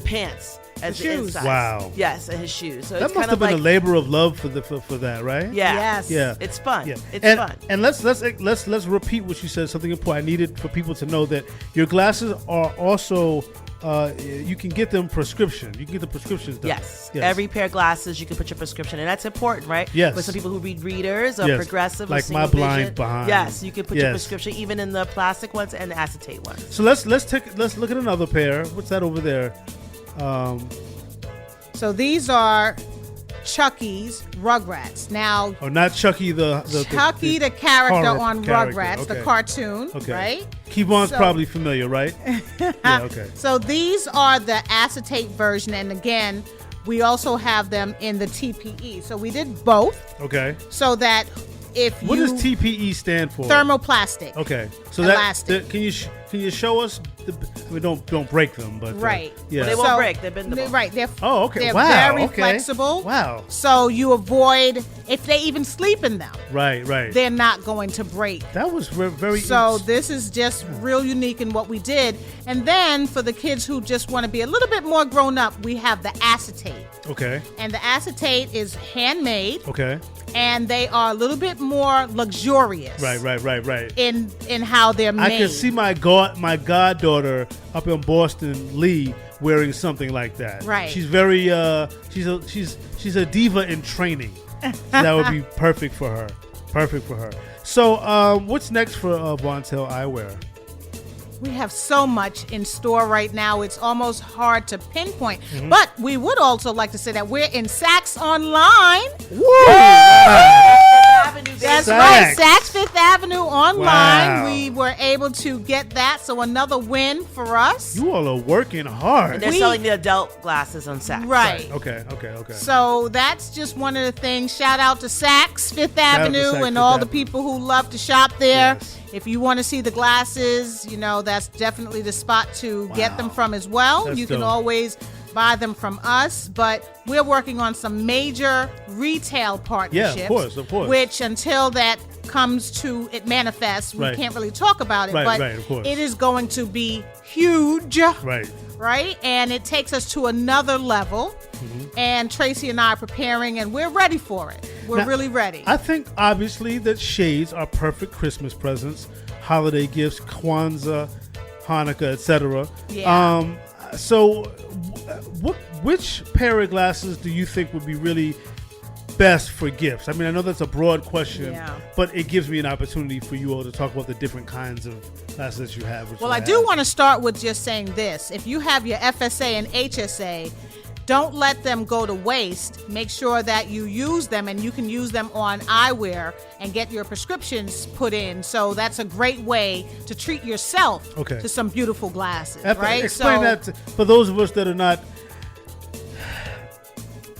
pants. as The the shoes. inside. Wow. Yes, and his shoes. So That it's must kind have of been like a labor of love for that, right? Yeah. Yes. Yeah. It's fun. Yeah. It's and, fun. And let's repeat what you said. Something important. I needed for people to know that your glasses are also you can get them prescription. You can get the prescriptions done. Yes. Every pair of glasses you can put your prescription, and that's important, right? Yes. For some people who read readers or Yes. progressive, or Like my single blind vision. behind. Yes, you can put your Yes. prescription even in the plastic ones and the acetate ones. So let's look at another pair. What's that over there? So these are Chucky's Rugrats. Now, Oh, not Chucky the Chucky, the character horror on character. Rugrats, the Okay. cartoon, Okay. right? Keybone's So- probably familiar, right? Yeah. Okay. So these are the acetate version, and again, we also have them in the TPE. So we did both, Okay. so that if What you does TPE stand for? thermoplastic. Okay. So Elastic. can you show us? I mean, don't break them, but Right. yeah. Well, they won't break. They're bendable. Right. They're Oh, okay. They're Wow, very okay. flexible. Wow. So you avoid if they even sleep in them, Right. they're not going to break. That was very. So this is just real unique in what we did. And then for the kids who just want to be a little bit more grown up, we have the acetate. Okay. And the acetate is handmade, Okay. and they are a little bit more luxurious. Right. In how they're made. I can see my goddaughter up in Boston, Lee, wearing something like that. Right. She's very she's a diva in training. So that would be perfect for her. So what's next for Vontelle Eyewear? We have so much in store right now. It's almost hard to pinpoint. Mhm. But we would also like to say that we're in Saks Online. That's right, Saks Fifth Avenue online. Wow. We were able to get that, so another win for us. You all are working hard. And they're selling the adult glasses on Saks. Right. Okay. So that's just one of the things. Shout out to Saks Fifth out to Avenue Saks and Fifth all the Avenue. people who love to shop there. If you want to see the glasses, that's definitely the spot to get them from as well. That's you can dope. always buy them from us, but we're working on some major retail partnerships. of course. Which until that comes to it manifests, we Right. can't really talk about it. Right, but right, of course. it is going to be huge. Right. Right? And it takes us to another level. Mm-hmm. And Tracy and I are preparing, and we're ready for it. We're Now, really ready. I think obviously that shades are perfect Christmas presents, holiday gifts, Kwanzaa, Hanukkah, etc. Yeah. So, which pair of glasses do you think would be really best for gifts? I mean, I know that's a broad question, Yeah. but it gives me an opportunity for you all to talk about the different kinds of glasses that you have. which Well, I I do have. want to start with just saying this. If you have your FSA and HSA, don't let them go to waste. Make sure that you use them, and you can use them on eyewear and get your prescriptions put in. So that's a great way to treat yourself Okay. to some beautiful glasses, right? Explain that for those of us that are not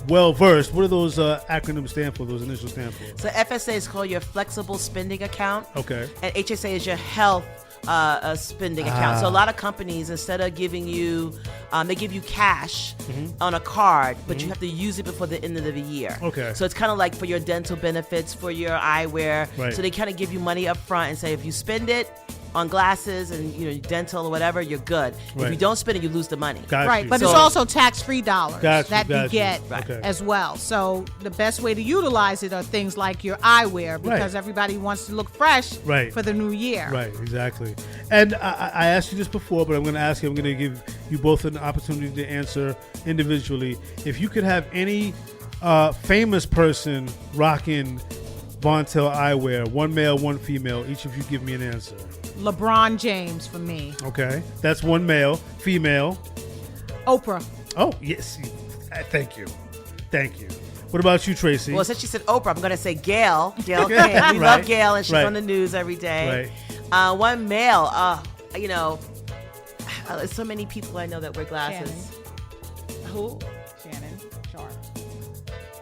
well versed. What do those acronyms stand for? Those initials stand for? So FSA is called your flexible spending account. Okay. And HSA is your health spending account. So a lot of companies, instead of giving you, they give you cash on a card, but you have to use it before the end of the year. Okay. So it's kind of like for your dental benefits, for your eyewear. Right. So they kind of give you money up front and say, if you spend it on glasses and dental or whatever, you're good. If Right. you don't spend it, you lose the money. Right, but it's also tax-free dollars Got that you you. get Okay. as well. So the best way to utilize it are things like your eyewear, because Right. everybody wants to look fresh Right. for the new year. Right, exactly. And I asked you this before, but I'm going to ask you. I'm going to give you both an opportunity to answer individually. If you could have any famous person rocking Vontelle Eyewear, one male, one female, each of you give me an answer. LeBron James for me. Okay, that's one male. Female. Oprah. Oh, yes. Thank you. What about you, Tracy? Well, since she said Oprah, I'm going to say Gail. Gail Okay. King. We love Right. Gail, and she's Right. on the news every day. One male. There's so many people I know that wear glasses. Who? Shannon Sharp.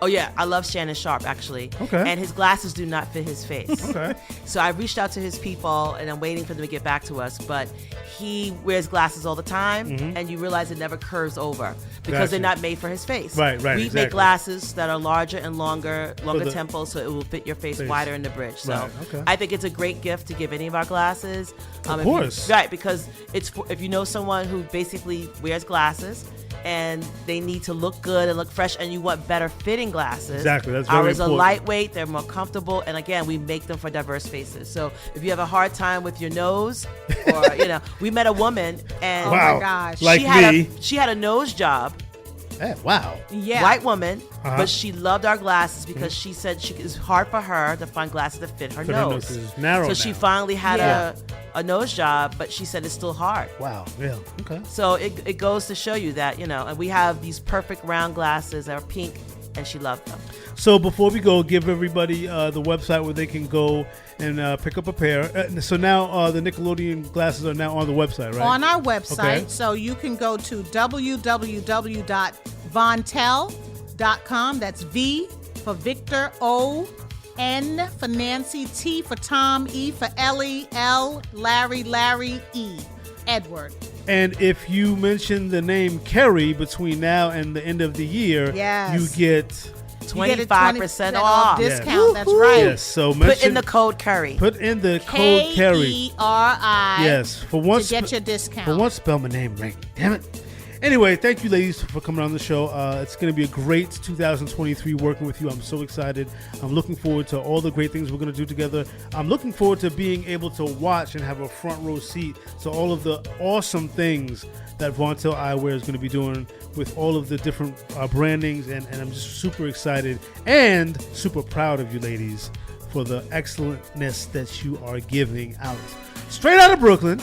Oh, yeah. I love Shannon Sharp, actually. Okay. And his glasses do not fit his face. Okay. So I reached out to his people, and I'm waiting for them to get back to us. But he wears glasses all the time, and you realize it never curves over because they're Gotcha. not made for his face. Right, We exactly. make glasses that are larger and longer the temples, so it will fit your face face. wider in the bridge. So Right, okay. I think it's a great gift to give any of our glasses. Of if you- course. right, because it's if you know someone who basically wears glasses, and they need to look good and look fresh, and you want better fitting glasses. Exactly, that's very Ours are important. lightweight, they're more comfortable, and again, we make them for diverse faces. So if you have a hard time with your nose, or we met a woman and Wow. Oh my gosh. Like me. she had a nose job. Hey, wow. Yeah. White woman, Uh-huh. but she loved our glasses because she said it's hard for her to find glasses that fit her Fit her nose. nose is narrow so now. she finally had Yeah. a nose job, but she said it's still hard. Wow. Yeah. Okay. So it goes to show you that, and we have these perfect round glasses that are pink, and she loved them. So before we go, give everybody the website where they can go and pick up a pair. So now the Nickelodeon glasses are now on the website, right? On our website. Okay. So you can go to www.vontelle.com. That's V for Victor, O, N for Nancy, T for Tom, E for Ellie, L, Larry, E, Edward. And if you mention the name Kerry between now and the end of the year, Yes. you get 25% off. Discount. That's right. Yes. So Put in mention the code Curry. Put in the code Kerry. Kerri. Yes. For once. To get your discount. For once, spell my name right. Damn it. Anyway, thank you, ladies, for coming on the show. It's going to be a great 2023 working with you. I'm so excited. I'm looking forward to all the great things we're going to do together. I'm looking forward to being able to watch and have a front row seat to all of the awesome things that Vontelle Eyewear is going to be doing with all of the different brandings. And I'm just super excited and super proud of you, ladies, for the excellentness that you are giving out. Straight out of Brooklyn.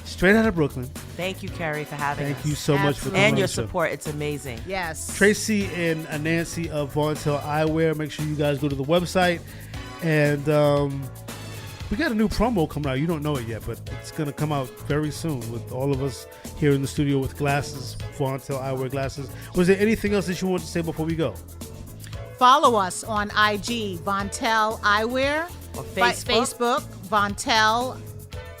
Straight out of Brooklyn. Thank you, Kerry, for having us. Thank you so much for coming and on your the show. support. It's amazing. Yes. Tracy and Nancey of Vontelle Eyewear. Make sure you guys go to the website. And we got a new promo coming out. You don't know it yet, but it's going to come out very soon with all of us here in the studio with glasses, Vontelle Eyewear glasses. Was there anything else that you want to say before we go? Follow us on IG, Vontelle Eyewear. Or Facebook. Vontelle,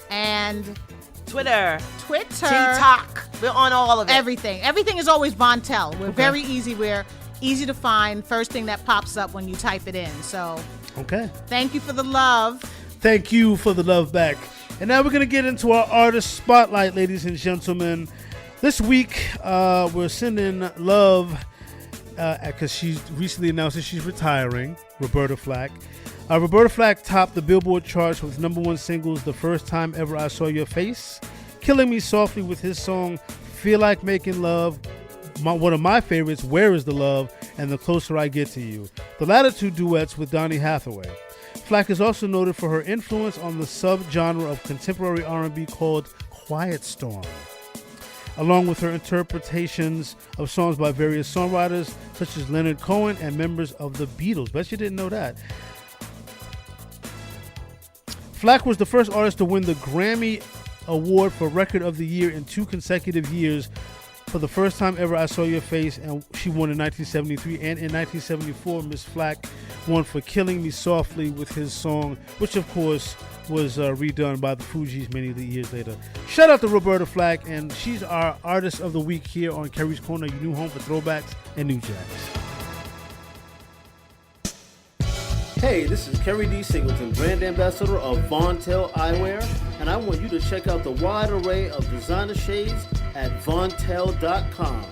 and Twitter. TikTok. We're on all of it. Everything. Everything is always Vontelle. We're very easy. We're easy to find. First thing that pops up when you type it in. So Okay. thank you for the love. Thank you for the love back. And now we're going to get into our artist spotlight, ladies and gentlemen. This week, we're sending love because she's recently announced that she's retiring, Roberta Flack. Roberta Flack topped the Billboard charts with #1 singles The First Time Ever I Saw Your Face, Killing Me Softly with his song Feel Like Making Love, one of my favorites, Where Is the Love, and The Closer I Get to You. The latter two duets with Donny Hathaway. Flack is also noted for her influence on the subgenre of contemporary R&B called Quiet Storm, along with her interpretations of songs by various songwriters such as Leonard Cohen and members of the Beatles. Bet you didn't know that. Flack was the first artist to win the Grammy Award for Record of the Year in 2 consecutive years. For the First Time Ever I Saw Your Face, and she won in 1973, and in 1974 Miss Flack won for Killing Me Softly with his song, which of course was redone by the Fugees many years later. Shout out to Roberta Flack, and she's our Artist of the Week here on Kerry's Corner, your new home for throwbacks and new jacks. Hey, this is Kerry D. Singleton, brand ambassador of Vontelle Eyewear, and I want you to check out the wide array of designer shades at Vontelle.com.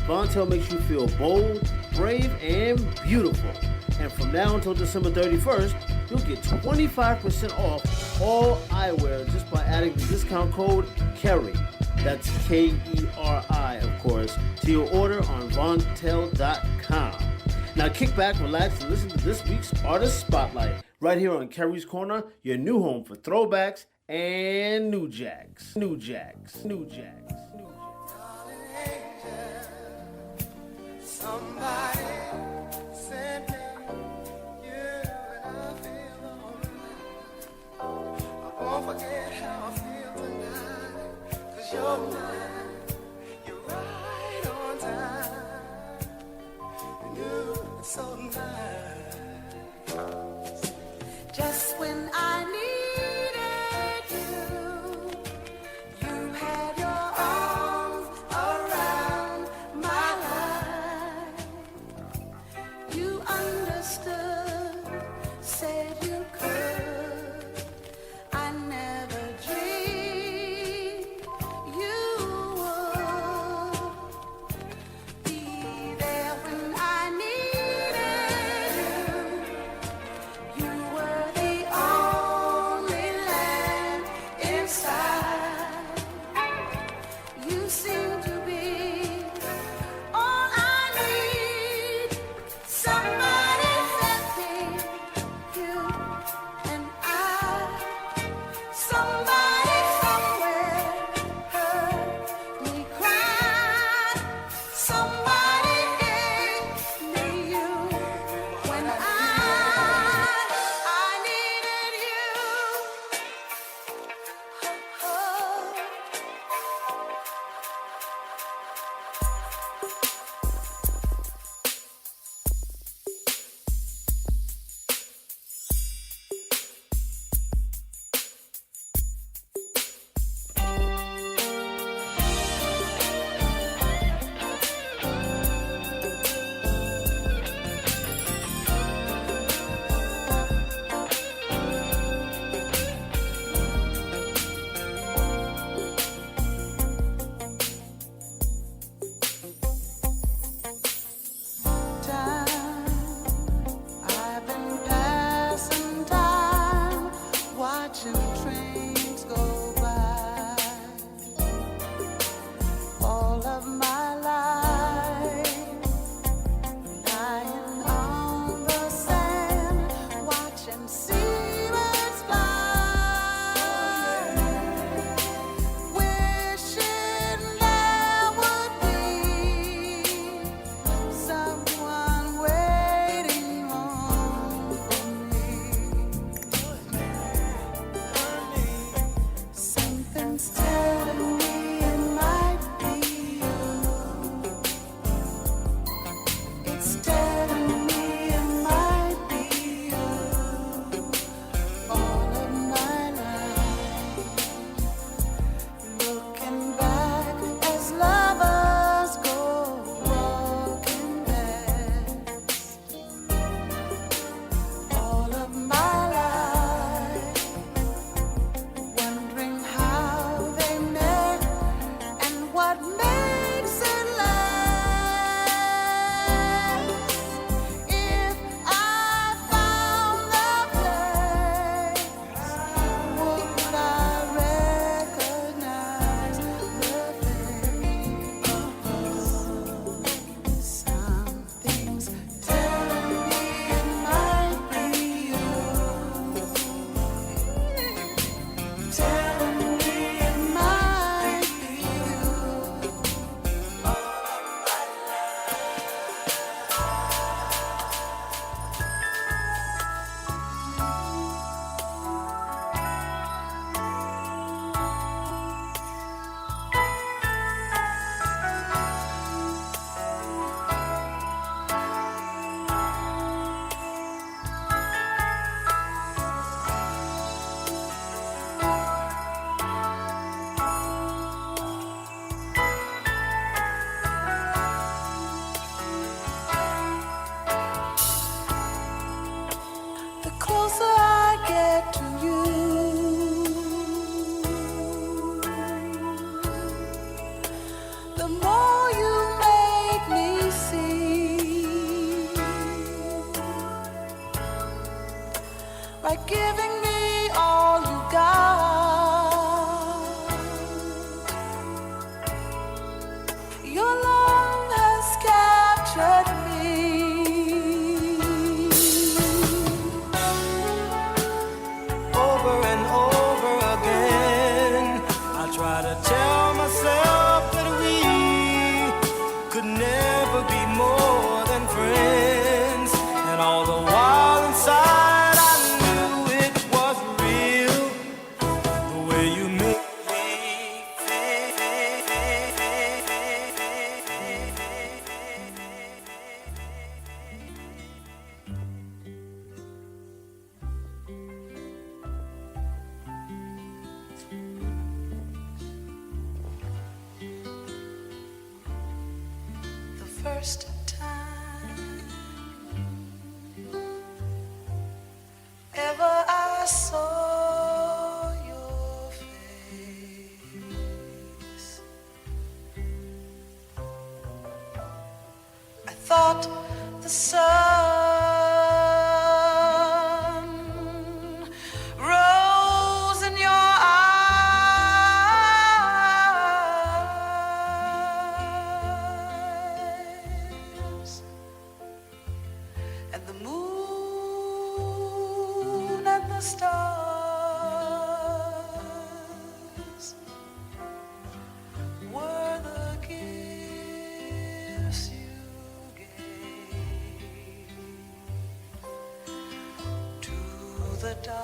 Vontelle makes you feel bold, brave, and beautiful. And from now until December 31st, you'll get 25% off all eyewear just by adding the discount code KERRY, that's K-E-R-I, of course, to your order on Vontelle.com. Now kick back, relax, and listen to this week's Artist Spotlight right here on Kerry's Corner, your new home for throwbacks and new jacks. New jacks. New jacks. Somebody sent me you and I feel alright. I won't forget how I feel tonight, 'cause you're mine, you're right on time. You're so nice. Just when I needed you, you had your arms around my life. You understood, said you could. I never dreamed you trains go by. All of my life, lying on the sand, watching seabirds fly, wishing there would be someone waiting home for me. Something's telling me it might be you. It's telling me it might be you. All of my life, looking back as lovers go walking past. All of my life, wondering how they met and what makes it last. If I found the place, would I recognize the face? Something's telling me it might be you. Telling me it might be you. The closer I get to you, the more you make me see. By giving me all you got, your love has captured me. Over and over again, I try to tell myself that we could never be more than friends. And all the while inside, I knew it was real. The way you make me The first time ever I saw your face, I thought the sun rose in your eyes, and the moon and the stars were the gifts you gave to the dark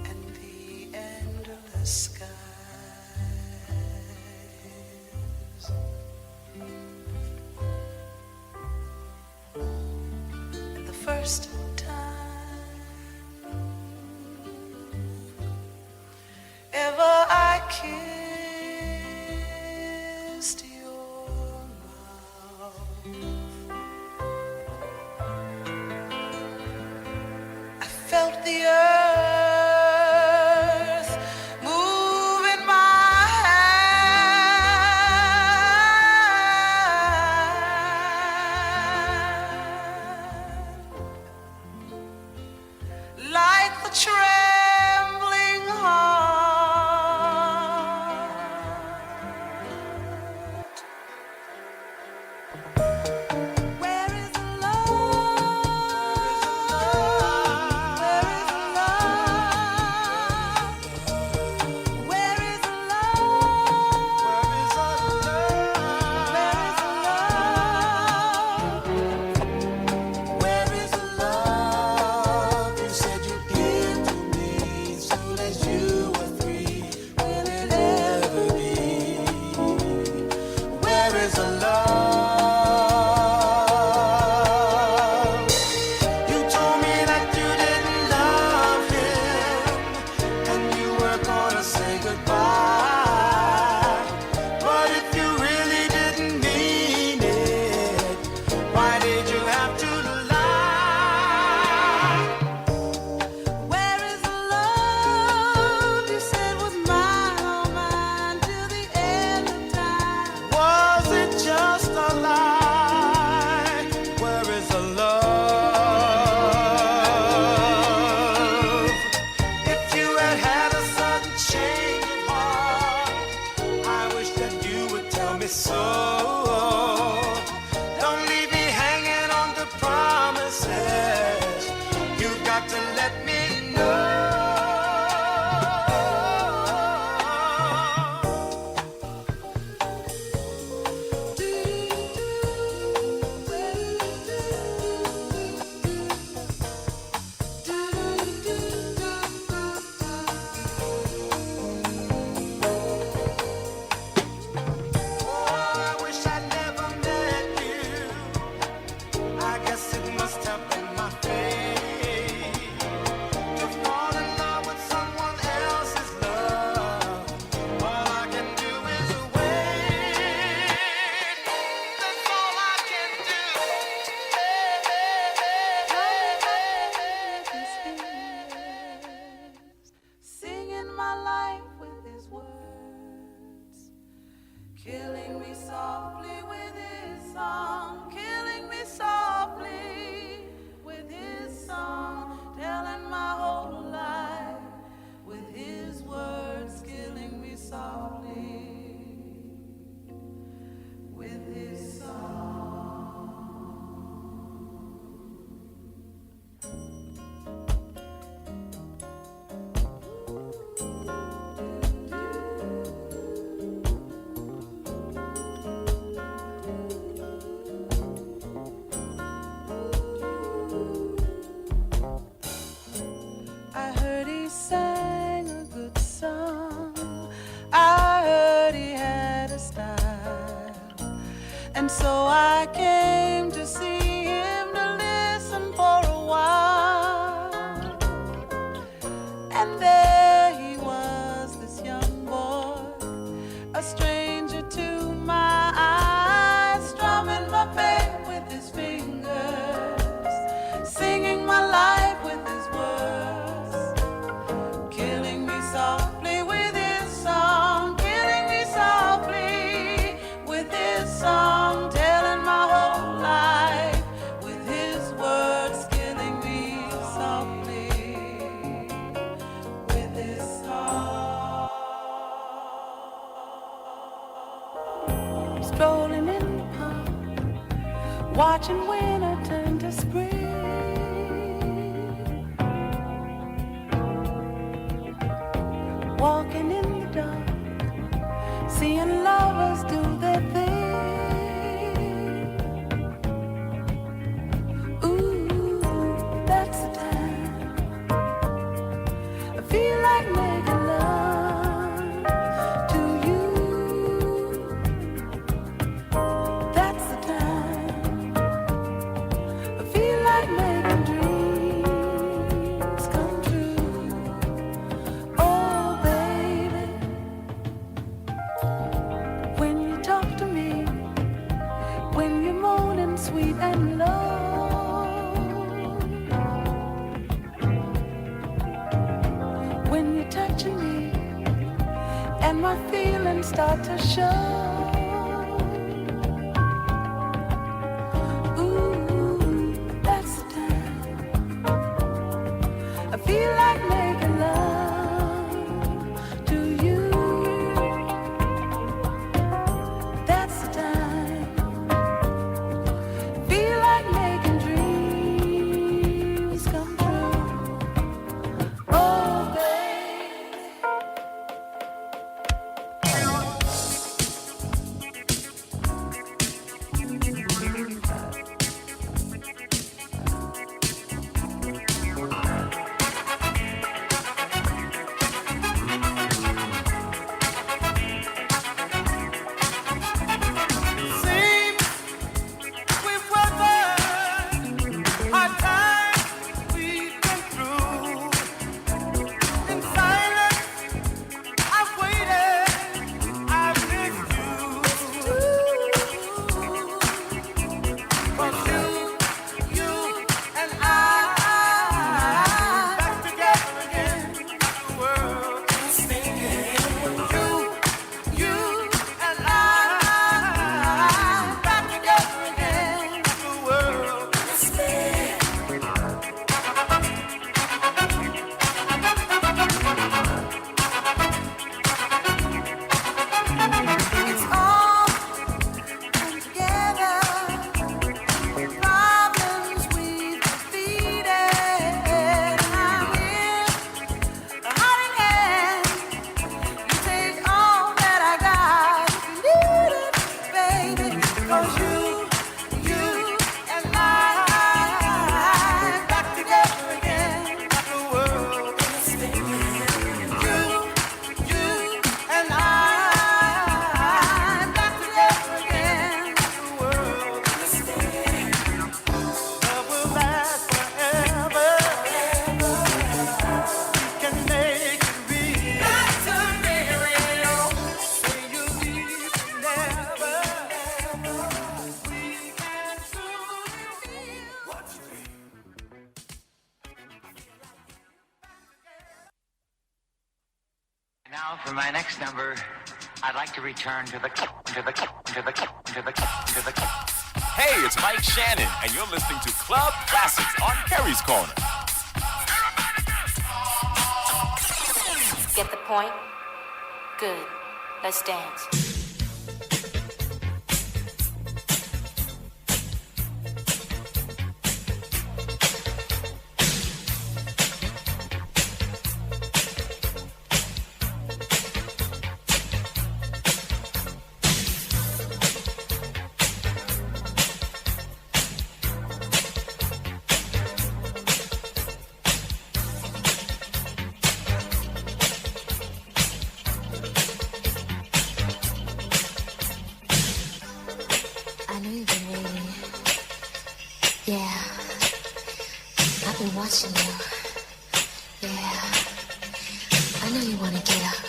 and the endless skies. And the first time ever I kissed your mouth, I felt the earth move in my hand. a trembling heart. Where is the love? Where is the love? Where is the love? Where is the love? Where is the love you said you'd give to me soon as you were 3? Will it ever be? Where is the love? You told me that you didn't love him and you were gonna say goodbye. But if you really didn't mean it, why did you have to lie? Where is the love you said was mine, all mine, till the end of time? Was it just a lie? Where is the love? If you had had a sudden change of heart, I wish that you would tell me so. Don't leave me hanging on to promises. You've got to let me know. I wish I'd never met you. I guess it must have been my fate to fall in love with someone else's love. All I can do is wait. That's all I can do. Singing my life with his words, killing me softly with his song, killing me softly with his song, telling my whole life with his words, killing me softly with his song. I heard he sang a good song. I heard he had a style. And so I came to see him to listen for a while. And there he was, this young boy, a stranger to my eyes, strumming my pain with his fingers, singing my life with his words, killing me softly with his song, killing me softly with his song, telling my whole life with his words, killing me softly with his song. Strolling in the park, watching winter turn to spring. Walking in the dark, seeing lovers do their thing. Ooh, that's the time I feel like making love to you. That's the time I feel like making dreams come true. Oh, baby, when you talk to me, when you're moaning sweet and low, when you're touching me and my feelings start to show. Ooh, that's the time I feel like Now, for my next number, I'd like to return to the. Hey, it's Mike Shannon, and you're listening to Club Classics on Kerry's Corner. Get the point? Good. Let's dance. Watching you. Yeah. I know you want to get up.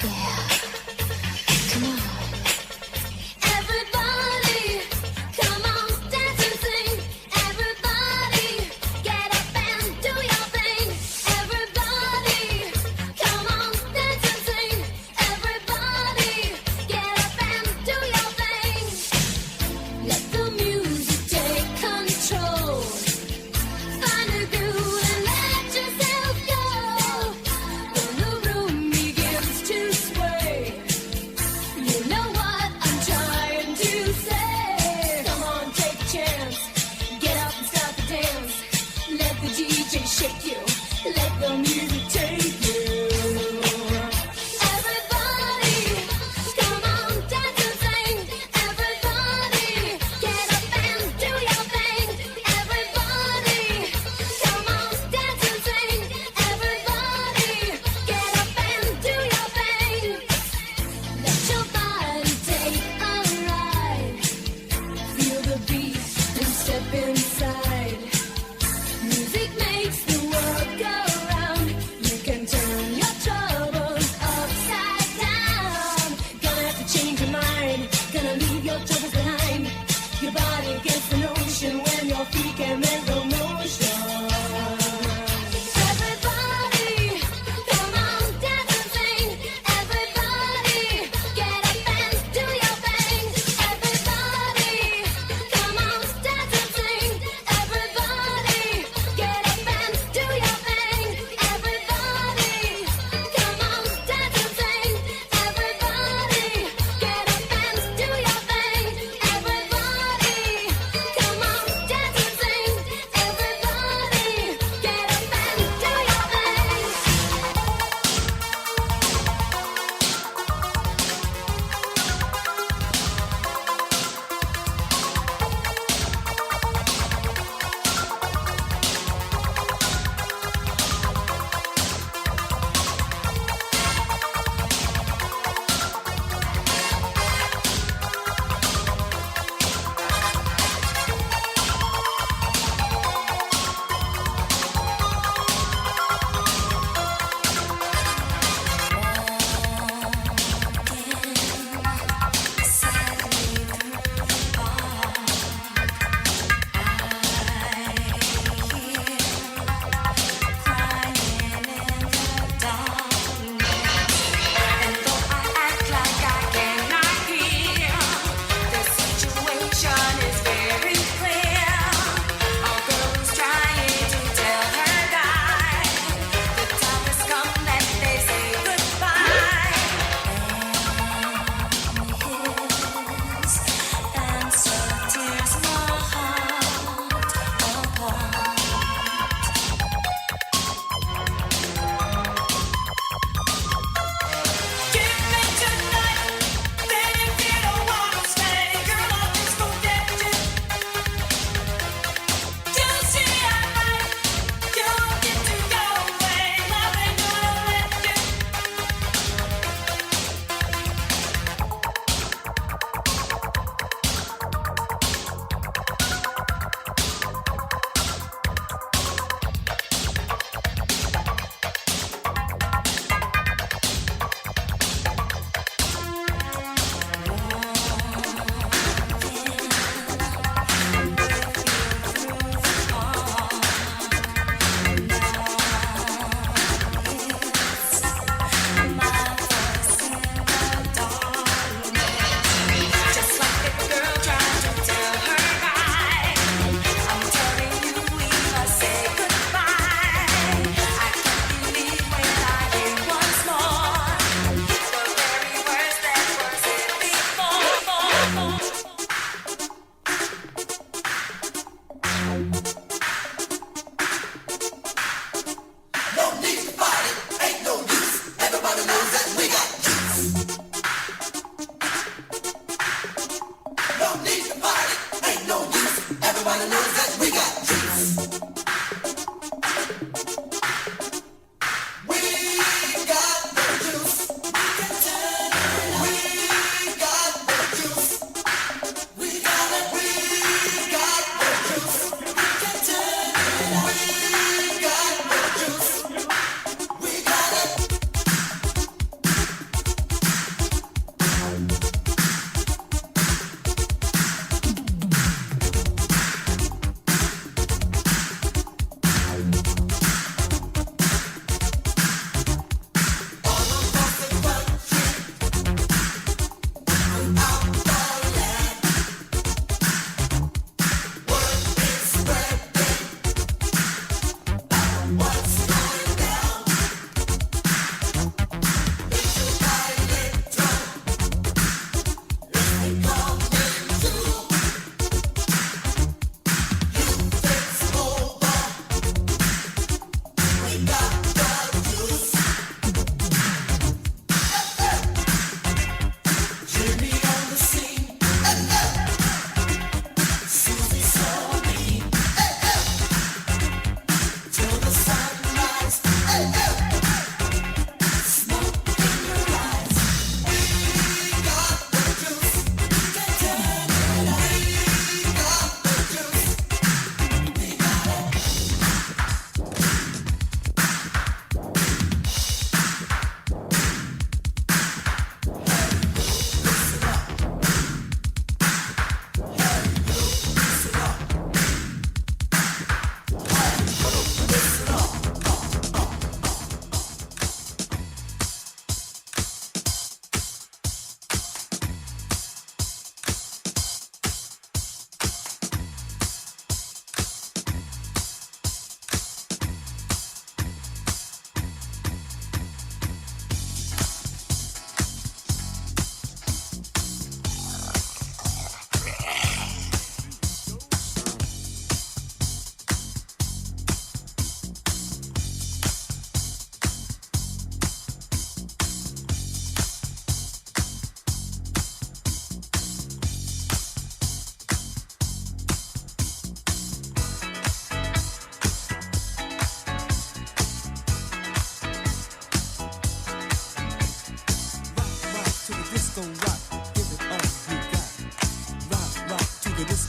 Yeah. Come on. Everybody, come on, dance and sing. Everybody, get up and do your thing. Everybody, come on, dance and sing. Everybody, get up and do your thing. Let the music take control. Find a groove and let yourself go. When the room begins to sway, you know what I'm trying to say. Come on, take a chance. Get up and start the dance. Let the DJ shake you. Let the music take you. Everybody, come on, dance and sing. Everybody, get up and do your thing. Everybody, come on, dance and sing. Everybody, get up and do your thing. Let your body take a ride. Feel the beat and step inside. Music makes the world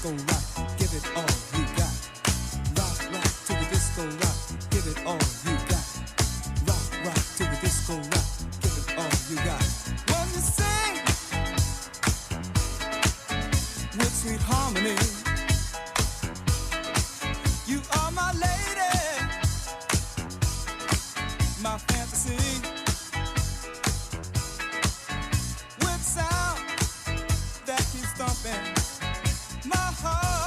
disco rock, give it all you got. Rock, rock to the disco rock, give it all you got. Rock, rock to the disco rock, give it all you got. When you sing with sweet harmony, you are my lady, my fantasy. With sound that keeps thumping my heart.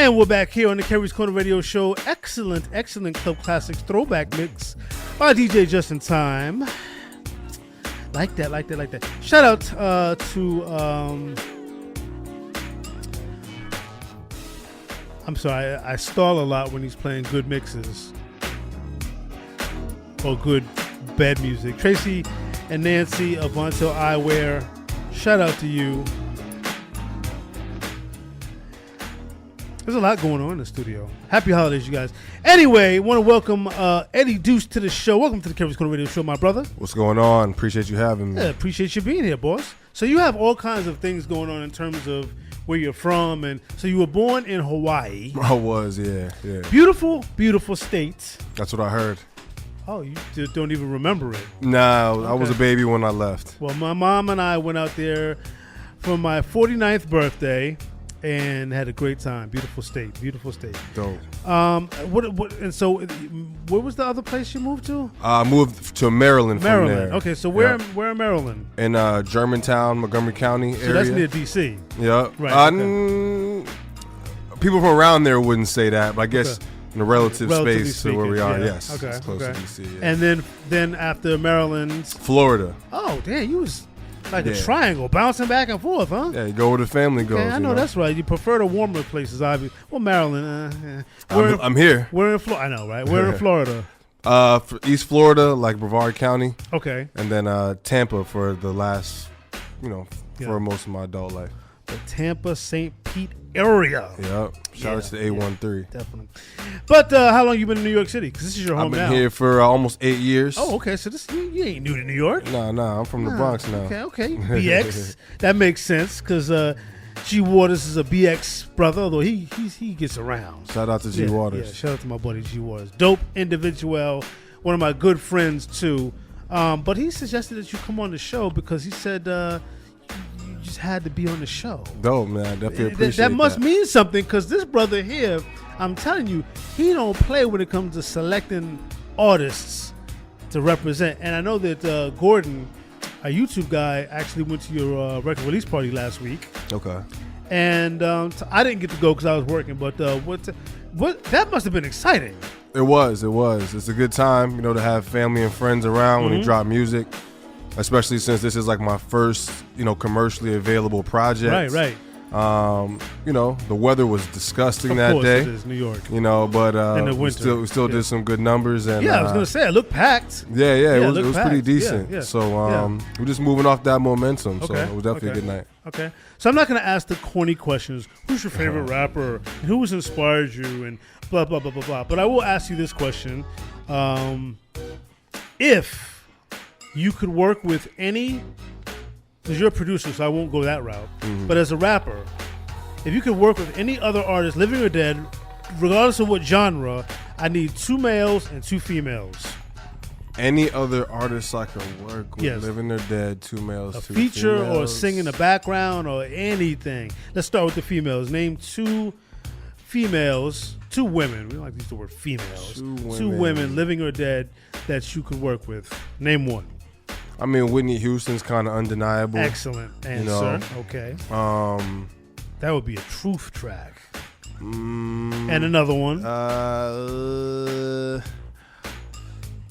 And we're back here on the Kerry's Corner Radio Show. Excellent Club Classics throwback mix by DJ Just in Time. Like that. Shout out to I'm sorry, I stall a lot when he's playing good mixes or good bad music. Tracy and Nancey of Vontelle Eyewear. Shout out to you. There's a lot going on in the studio. Happy holidays, you guys. Anyway, want to welcome Eddie Deuce to the show. Welcome to the Kerry's Corner Radio Show, my brother. What's going on? Appreciate you having me. Yeah, appreciate you being here, boss. So you have all kinds of things going on in terms of where you're from. And so you were born in Hawaii. I was, yeah. Beautiful state. That's what I heard. Oh, you just don't even remember it. Nah, I was a Okay. baby when I left. Well, my mom and I went out there for my 49th birthday and had a great time. Beautiful state. Dope. And so where was the other place you moved to? I moved to Maryland from there. Okay, so where Yep. in Maryland? In Germantown, Montgomery County area. So that's near D.C. Yeah. Right. People from around there wouldn't say that, but I guess Okay. in the relatively space to where we are, yeah. yes. Okay. It's close okay. to D.C. Yeah. And then after Maryland, Florida. oh damn, you was like a Yeah. triangle bouncing back and forth, huh? Yeah, you go where the family goes. Okay, I you know that's right. You prefer the warmer places, obviously. Well, Maryland. I'm here. We're in Florida. I know, right? We're in Florida. East Florida, like Brevard County. Okay. And then Tampa for the last, Yeah. for most of my adult life. The Tampa St. Pete area. Yep. Shout out to the 813. Definitely. But how long you been in New York City? Because this is your home I've been now. here for almost 8 years. Oh, okay. So this you ain't new to New York. Nah. I'm from the Bronx now. Okay. BX. That makes sense because G Waters is a BX brother, although he gets around. Shout out to G Waters. Yeah, shout out to my buddy G Waters. Dope individual. One of my good friends too. But he suggested that you come on the show because he said you just had to be on the show. Dope, man. I definitely appreciate That must mean something because this brother here, I'm telling you, he don't play when it comes to selecting artists to represent. And I know that Gordon, our YouTube guy, actually went to your record release party last week. Okay. And I didn't get to go because I was working. But what that must have been exciting. It was. It's a good time, to have family and friends around when we drop music, especially since this is like my first, commercially available project. Right. The weather was disgusting Of that course day. it is, New York. But In the we winter. still did some good numbers. And Yeah, I was gonna say it looked packed. Yeah, it was looked pretty packed. decent. Yeah. So we're just moving off that momentum. So Okay, it was definitely okay. a good night. Okay. So I'm not going to ask the corny questions. Who's your favorite rapper? And who's inspired you? And blah, blah, blah, blah, blah. But I will ask you this question. If you could work with any, because you're a producer, so I won't go that route. Mm-hmm. But as a rapper, if you could work with any other artist, living or dead, regardless of what genre, I need 2 males and 2 females. Any other artists I can work with, Yes. living or dead, 2 males, A 2 feature females. or sing in the background or anything. Let's start with the females. Name 2 females, 2 women. We don't like to use the word females. 2 women, living or dead, that you could work with. Name 1. I mean, Whitney Houston's kind of undeniable. Excellent answer. Okay. That would be a truth track. And another one.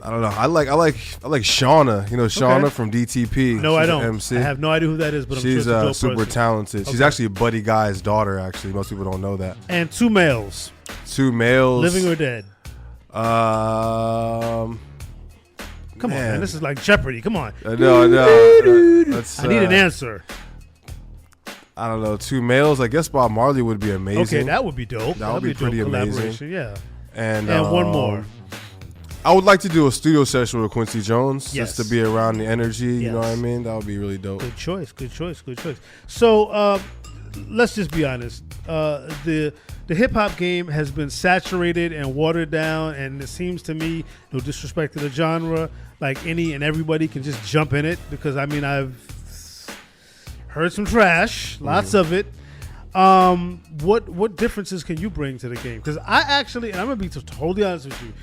I don't know. I like Shauna. Shauna Okay. from DTP. No, She's I an don't. MC. I have no idea who that is, but I'm She's sure it's a dope super person. talented. She's Okay. actually Buddy Guy's daughter. Actually, most people don't know that. And 2 males. 2 males, Living or dead. Come on, man. This is like Jeopardy. Come on. No. That's, I need an answer. I don't know. 2 males. I guess Bob Marley would be amazing. Okay, that would be dope. That would be a dope pretty collaboration. amazing. Yeah. And one more. I would like to do a studio session with Quincy Jones Yes. just to be around the energy. You know Yes. what I mean? That would be really dope. Good choice. So let's just be honest. The hip hop game has been saturated and watered down, and it seems to me, no disrespect to the genre, like any and everybody can just jump in it because I've heard some trash, lots of it. What differences can you bring to the game? Because I actually, and I'm gonna be totally honest with you,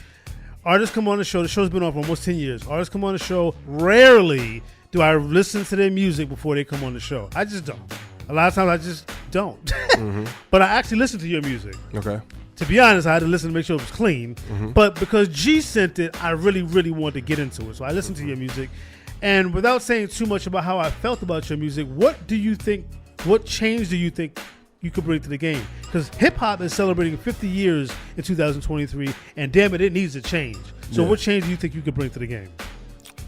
artists come on the show. The show's been on for almost 10 years. Artists come on the show. Rarely do I listen to their music before they come on the show. I just don't. A lot of times I just don't. Mm-hmm. But I actually listen to your music. Okay. To be honest, I had to listen to make sure it was clean. Mhm. But because G sent it, I really, really wanted to get into it. So I listened to your music. And without saying too much about how I felt about your music, what change do you think you could bring to the game? Because hip-hop is celebrating 50 years in 2023, and damn it needs a change. So Yeah. what change do you think you could bring to the game?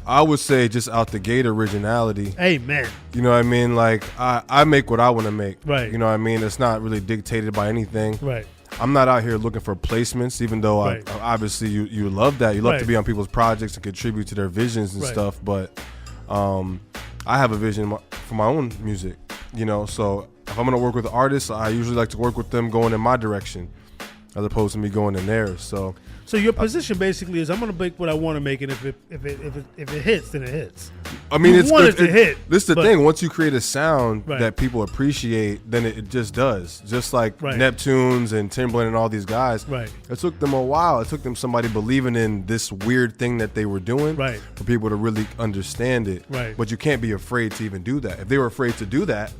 I would say just out the gate originality. Amen. You know what I mean? Like, I make what I want to make. Right. You know what I mean? It's not really dictated by anything. Right. I'm not out here looking for placements, even though Right. obviously you love that. You love to Right. be on people's projects and contribute to their visions and Right. stuff. But I have a vision for my own music, you know? So if I'm going to work with artists, I usually like to work with them going in my direction as opposed to me going in theirs. So your position basically is I'm going to make what I want to make, and if it hits, then it hits. I mean, You it's want it to hit. This is the but- thing. Once you create a sound Right. that people appreciate, then it just does. Just like Right. Neptunes and Timbaland and all these guys. Right. It took them a while. It took them somebody believing in this weird thing that they were doing. Right. For people to really understand it. Right. But you can't be afraid to even do that. If they were afraid to do that,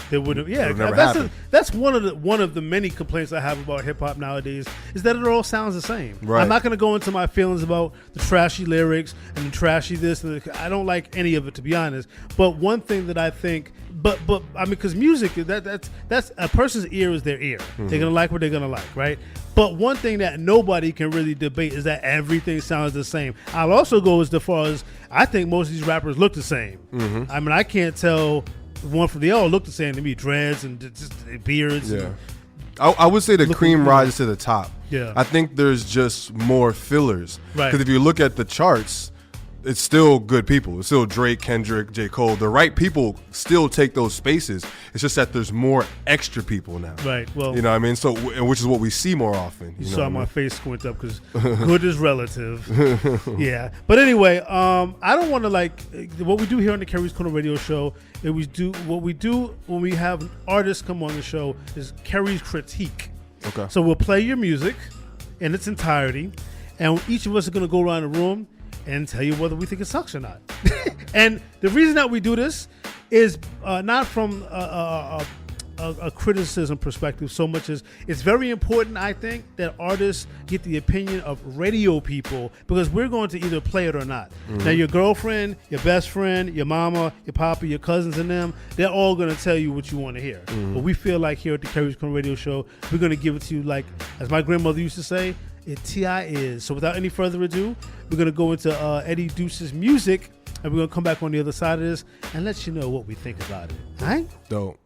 They would have, yeah. It would never That's, happen. that's one of the many complaints I have about hip hop nowadays is that it all sounds the same. Right. I'm not going to go into my feelings about the trashy lyrics and the trashy this. And I don't like any of it, to be honest. But one thing that I think, but I mean, because music that's a person's ear is their ear. Mm-hmm. They're gonna like what they're gonna like, right? But one thing that nobody can really debate is that everything sounds the same. I'll also go as far as I think most of these rappers look the same. Mhm. I mean, I can't tell one from the other look the same to me. Dreads and just beards. yeah. And, I would say the Look cream what- rises to the top. Yeah. I think there's just more fillers. Right. Because if you look at the charts, it's still good people. It's still Drake, Kendrick, J. Cole. The right people still take those spaces. It's just that there's more extra people now. Right. Well, You know what I mean? So, which is what we see more often. You know saw what I my mean? face squint up because good is relative. Yeah. But anyway, I don't want to what we do here on the Kerry's Corner Radio Show. What we do when we have artists come on the show is Kerry's critique. Okay. So we'll play your music in its entirety, and each of us are going to go around the room and tell you whether we think it sucks or not. And the reason that we do this is not from a criticism perspective so much as it's very important, I think, that artists get the opinion of radio people because we're going to either play it or not. Mhm. Now, your girlfriend, your best friend, your mama, your papa, your cousins and them, they're all going to tell you what you want to hear. Mhm. But we feel like here at the Kerry's Corner Radio Show, we're going to give it to you like, as my grandmother used to say, it T.I. is. So without any further ado, we're going to go into Eddie Deuce's music, and we're going to come back on the other side of this and let you know what we think about it. All right? Dope.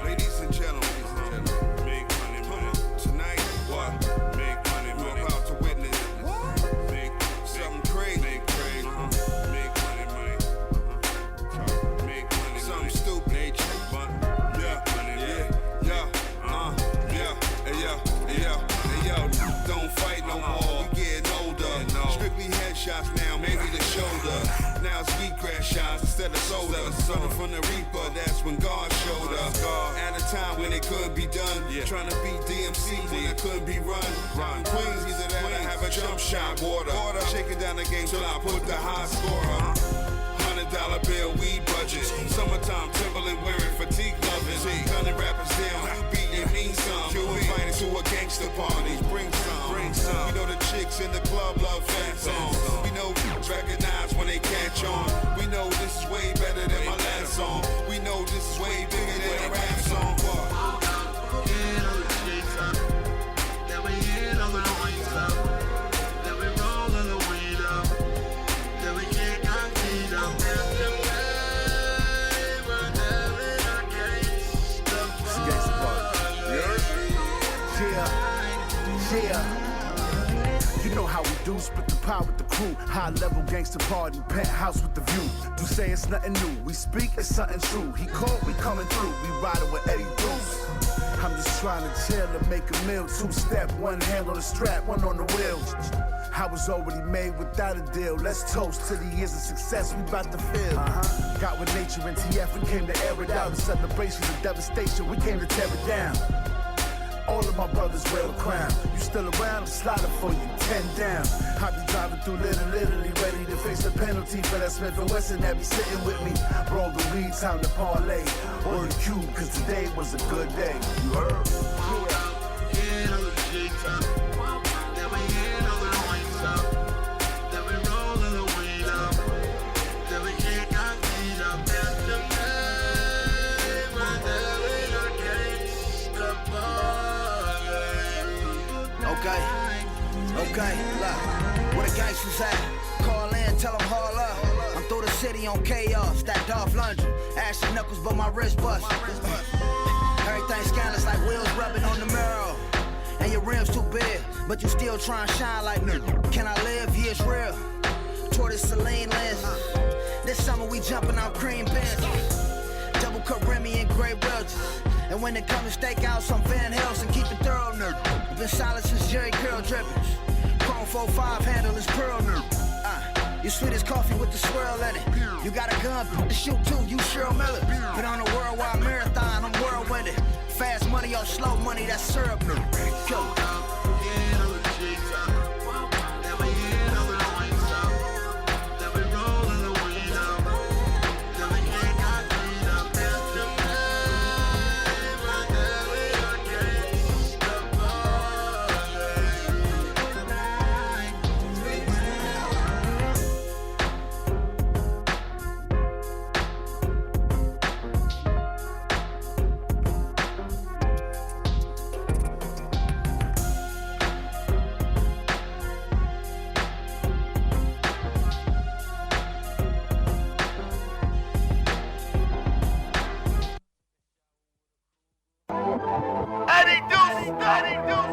Ladies and gentlemen, make money. Tonight, what? Make money. We're about to witness something crazy. Make money. Make money. Something stupid. Yeah. Don't fight no more. We getting older. Strictly headshots now, maybe the shoulder. Now it's wheatgrass shots instead of soda. Running from the reaper, that's when God showed up. At a time when it could be done. Trying to beat DMC when it couldn't be run. I'm Queens, either that or have a jump shot. Water. Shaking down the game till I put the high score up. $100 bill, weed budget. Summertime Timberland wearing fatigue loving. Gunning rappers down, you beating me some. You invited to a gangster party, bring some. You know the chicks in the club love fat songs. We know dudes recognize when they catch on. We know this is way better than my last song. We know this is way bigger than a rap song. You know how we do, split the pie with the crew. High level gangster party, penthouse with the view. Do say it's nothing new, we speak, it's something true. He called, we coming through, we riding with Eddie Deuce. I'm just trying to chill and make a meal. 2-step, one hand on the strap, one on the wheel. I was already made without a deal. Let's toast to the years of success we about to feel. Got with nature and TF, we came to air it out. A celebration of devastation, we came to tear it down. All of my brothers wear a crown. You still around, I'm sliding for you, 10 down. I be driving through literally ready to face the penalty for that Smith & Wesson that be sitting with me. Roll the weed, time to parlay. Or the cube, cause today was a good day. You heard? Okay, look, where the gangsters at? Call in, tell them haul up. I'm through the city on chaos, stacked off London. Ashy knuckles, but my wrist bust. Everything scandalous like wheels rubbing on the mirror. And your rims too big, but you still try and shine like me. Can I live? Yeah, it's real. Toward this Celine lens. This summer we jumping out cream bins. Double cut Remy and Grey Welches. And when it comes to steakouts, I'm Van Helsing, keep it thorough, nerd. Been solid since Jerry Curl drippings. Chrome 4-5 handle is pearl, nerd. You sweet as coffee with the swirl in it. You got a gun to shoot too, you Cheryl Miller. Been on a worldwide marathon, I'm whirlwinded. Fast money or slow money, that's syrup, nerd. Kill it.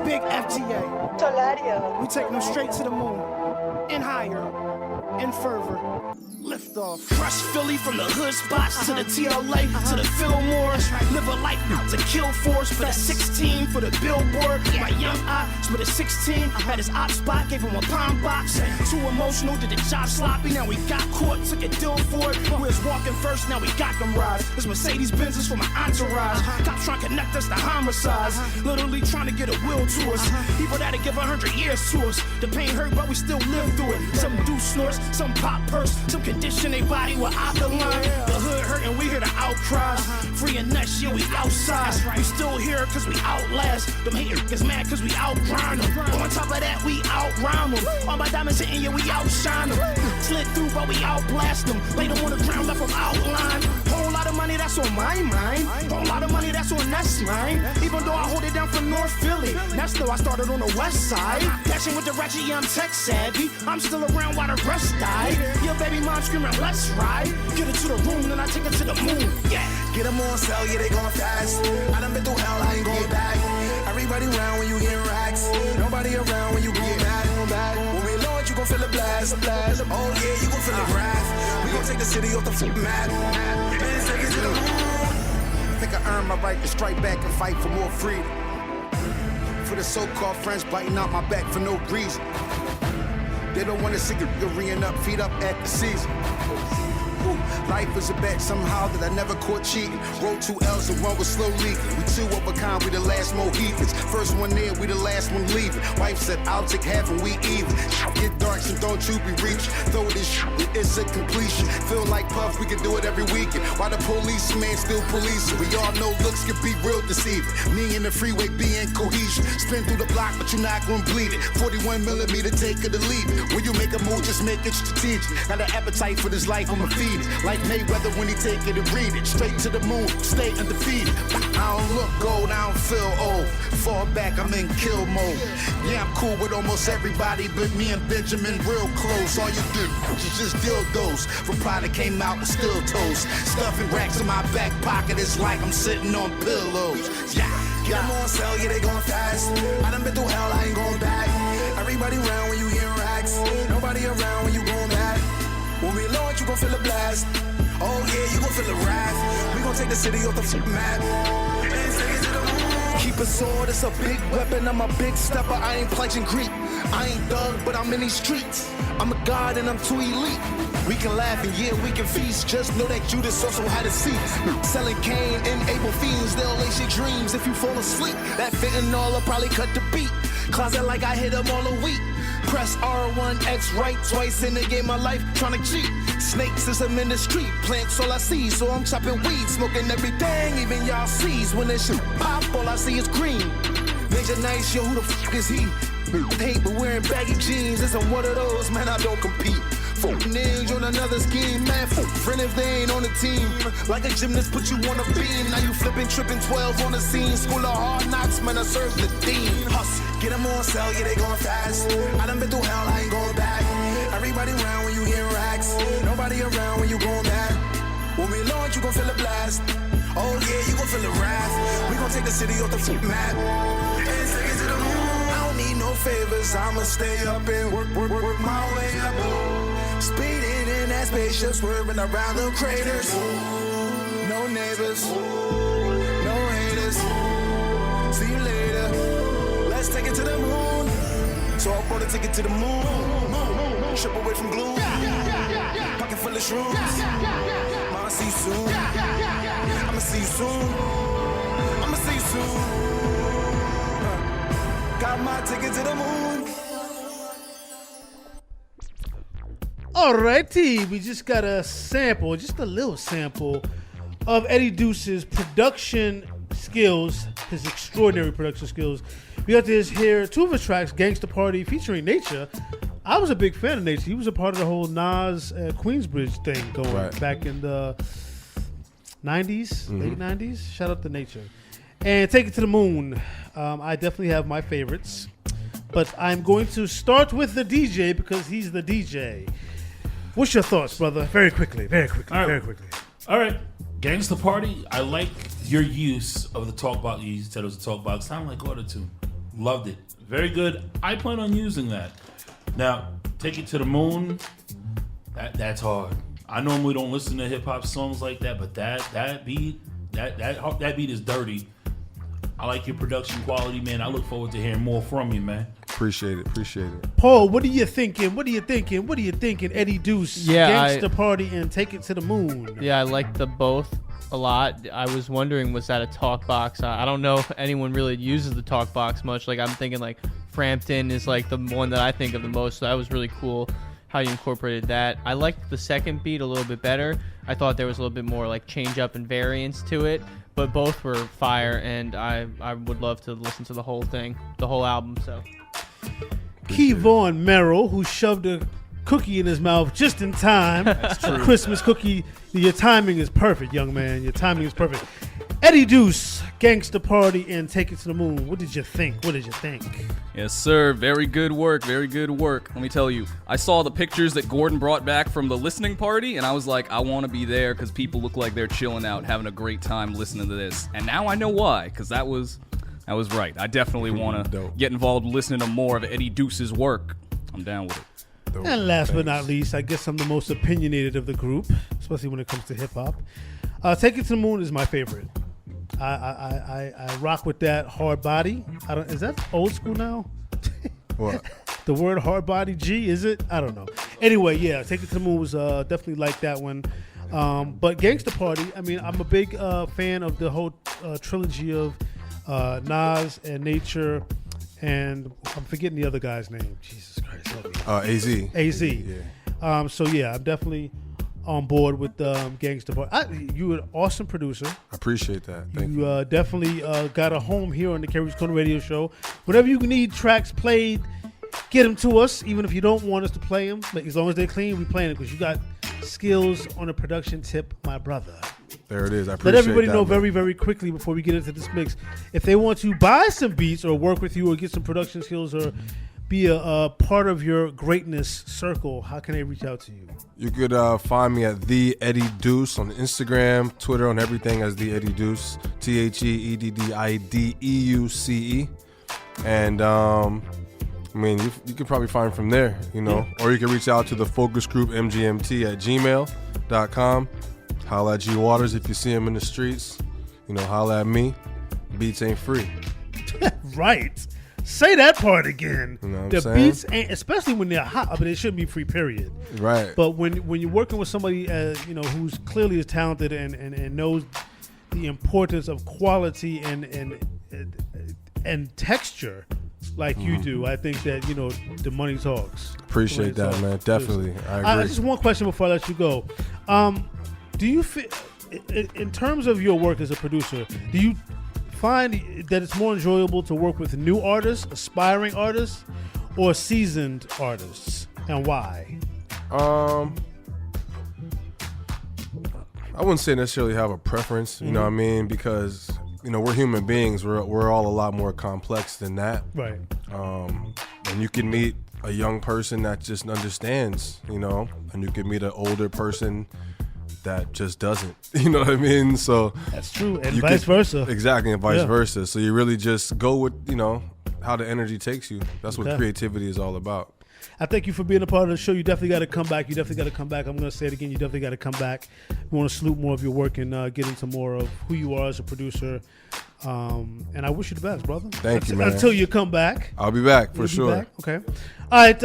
Big FTA. Solario. We take them straight to the moon. And higher. And further. Lift off. Crush Philly from the hood spots to the TLA to the Fillmore. Live a life to kill force for the 16 for the billboard. My young ops with a 16 had his op spot, gave him a palm box. Too emotional, did the job sloppy. Now we got caught, took a deal for it. We was walking first, now we got them rides. This Mercedes Benz is for my entourage. Cops trying to connect us to homicides. Literally trying to get a will to us. People that'll give 100 years to us. The pain hurt, but we still live through it. Some do snorts, some pop purse, some condition they body with alkaline. The hood hurting, we hear the outcries. Free and next year, we outside. We still here cause we outlast. Them haters mad cause we outgrind them. On top of that, we outround them. All my diamonds hitting, yeah, we outshine them. Slid through, but we outblast them. Lay them on the ground, left them outline. Whole lot of money that's on my mind. Whole lot of money that's on that's mine. Even though I hold it down for North Philly. That's though I started on the west side. Dashing with the ratchet, yeah, I'm tech savvy. I'm still around while the rest died. Your baby mom screaming, let's ride. Get it to the room, then I take it to the moon. Yeah. Get them on sale, yeah, they going fast. I done been through hell, I ain't going back. Everybody around when you get racks. Nobody around when you going back. When we launch, you gon' feel the blast. Oh yeah, you gon' feel the wrath. We gon' take the city off the map. And take it to the moon. I think I earned my right to strike back and fight for more freedom. For the so-called friends biting out my back for no reason. They don't want to see you reeing up, feet up at the season. Life is a bet somehow that I never caught cheating. Rolled 2 L's and one was slow leaking. We 2 of a kind, we the last Mohicans. First one there, we the last one leaving. Wife said, I'll take half and we even. Get dark, so don't you be reaching. Throw this shit, it's a completion. Feel like Puff, we can do it every weekend. Why the policeman still policing? We all know looks can be real deceiving. Me and the freeway being cohesion. Spin through the block, but you're not gonna bleed it. 41 millimeter, take it or leave it. When you make a move, just make it strategic. Got an appetite for this life, I'ma feed it. Like Mayweather when he take it and read it. Straight to the moon, stay undefeated. I don't look old, I don't feel old. Fall back, I'm in kill mode. Yeah, I'm cool with almost everybody, but me and Benjamin real close. All you do is just dildos. From product came out with steel toes. Stuffing racks in my back pocket, it's like I'm sitting on pillows. Yeah. Get them on sale, yeah, they going fast. I done been through hell, I ain't going back. Everybody around when you get racks. Nobody around when you going back. When we launch, you gon' feel the blast. Oh yeah, you gon' feel the wrath. We gon' take the city off the map. And take it to the moon. a sword, it's a big weapon. I'm a big stepper, I ain't pledging Greek. I ain't thug, but I'm in these streets. I'm a god and I'm too elite. We can laugh and yeah, we can feast. Just know that Judas also had a seat. Selling Cain and Abel fiends, they'll lace your dreams if you fall asleep. That fentanyl will probably cut the beat. Closet like I hit them all a week. Press R1, X right twice in the game of life, trying to cheat. Snakes is I'm in the street, plants all I see, so I'm chopping weed, smoking everything, even y'all sees. When this shit pop, all I see is green. Major Nice, yo, who the fuck is he? Hate but wearing baggy jeans, it's I'm one of those, man, I don't compete. Folk ninja on another scheme, man, folk friend if they ain't on the team. Like a gymnast put you on a beam, now you flipping, tripping 12 on the scene. School of hard knocks, man, I serve the theme. Hustle, get them on sale, yeah, they going fast. I done been through hell, I ain't going back. Everybody around when you hear racks, nobody around when you going back. When we launch, you gon' feel a blast. Oh yeah, you gon' feel the wrath. We gon' take the city off the map and take it to the moon. I don't need no favors, I'ma stay up and work my way up. Speeding in that spaceship, swerving around the craters. No neighbors, no haters. See you later. Let's take it to the moon. So I bought a ticket to the moon. Trip away from gloom. Pocket full of shrooms. I'ma see you soon. I'ma see you soon. I'ma see you soon. Got my ticket to the moon. Alrighty, we just got a sample, just a little sample of Eddie Deuce's production skills, his extraordinary production skills. We got to hear two of his tracks, Gangsta Party featuring Nature. I was a big fan of Nature. He was a part of the whole Nas Queensbridge thing going back in the 90s, late 90s. Shout out to Nature. And Take It to the Moon. I definitely have my favorites. But I'm going to start with the DJ because he's the DJ. What's your thoughts, brother? Very quickly. All right. Gangsta Party, I like your use of the talk box. You said it was a talk box. Sounded like autotune. Loved it. Very good. I plan on using that. Now, Take It to the Moon, that's hard. I normally don't listen to hip hop songs like that, but that beat is dirty. I like your production quality, man. I look forward to hearing more from you, man. Appreciate it. Paul, what are you thinking? Eddie Deuce, Gangsta Party, and Take It to the Moon. Yeah, I like the both a lot. I was wondering, was that a talk box? I don't know if anyone really uses the talk box much. Like, I'm thinking like Frampton is like the one that I think of the most. So that was really cool how you incorporated that. I liked the second beat a little bit better. I thought there was a little bit more like change up and variance to it. But both were fire, and I would love to listen to the whole thing, the whole album. So, Kevon Merrill, who shoved a cookie in his mouth just in time. That's true. A Christmas cookie. Your timing is perfect, young man. Your timing is perfect. Eddie Deuce, Gangsta Party, and Take It to the Moon. What did you think? Yes, sir. Very good work. Let me tell you, I saw the pictures that Gordon brought back from the listening party, and I was like, I want to be there because people look like they're chilling out, having a great time listening to this. And now I know why, because that was right. I definitely want to get involved listening to more of Eddie Deuce's work. I'm down with it. And last but not least, I guess I'm the most opinionated of the group, especially when it comes to hip hop. Take It to the Moon is my favorite. I rock with that hard body. Is that old school now? What? The word hard body, G, is it? I don't know. Anyway, yeah, Take It to the Moon was definitely like that one. But Gangsta Party, I mean, I'm a big fan of the whole trilogy of Nas and Nature, and I'm forgetting the other guy's name. Jesus Christ, help me. AZ. Yeah. So yeah, I'm definitely on board with Gangsta Party. You're an awesome producer. I appreciate that. Thank you. Definitely got a home here on the Kerry's Corner Radio Show. Whenever you need tracks played, get them to us. Even if you don't want us to play them, but as long as they're clean, we playing it because you got skills on the production tip, my brother. There it is. I appreciate Let everybody that, know man. very, very quickly before we get into this mix. If they want to buy some beats or work with you or get some production skills or be a part of your greatness circle, how can they reach out to you? You could find me at The Eddie Deuce on Instagram, Twitter, on everything as The Eddie Deuce, TheEddieDeuce. And I mean, you could probably find from there, you know, or you can reach out to the focus group mgmt@gmail.com. Holla at G Waters if you see him in the streets. You know, holla at me. Beats ain't free. Right. Say that part again. You know what The I'm saying? beats ain't, especially when they're hot. I mean, they shouldn't be free. Period. Right. But when you're working with somebody, who's clearly is talented and knows the importance of quality and texture, like you do, I think that the money talks. Appreciate that, man. Definitely, I agree. Just one question before I let you go. Do you feel, in terms of your work as a producer, do you find that it's more enjoyable to work with new artists, aspiring artists, or seasoned artists, and why? I wouldn't say necessarily have a preference, you know what I mean? Because, we're human beings. We're all a lot more complex than that. Right. And you can meet a young person that just understands, and you can meet an older person that just doesn't. You know what I mean? So that's true, and vice versa. Exactly, and vice versa. So you really just go with, how the energy takes you. That's what creativity is all about. I thank you for being a part of the show. You definitely got to come back. I'm going to say it again. You definitely got to come back. We want to salute more of your work and get into more of who you are as a producer. And I wish you the best, brother. Thank you, man. Until you come back. I'll be back for You'll sure. be back? Okay. All right.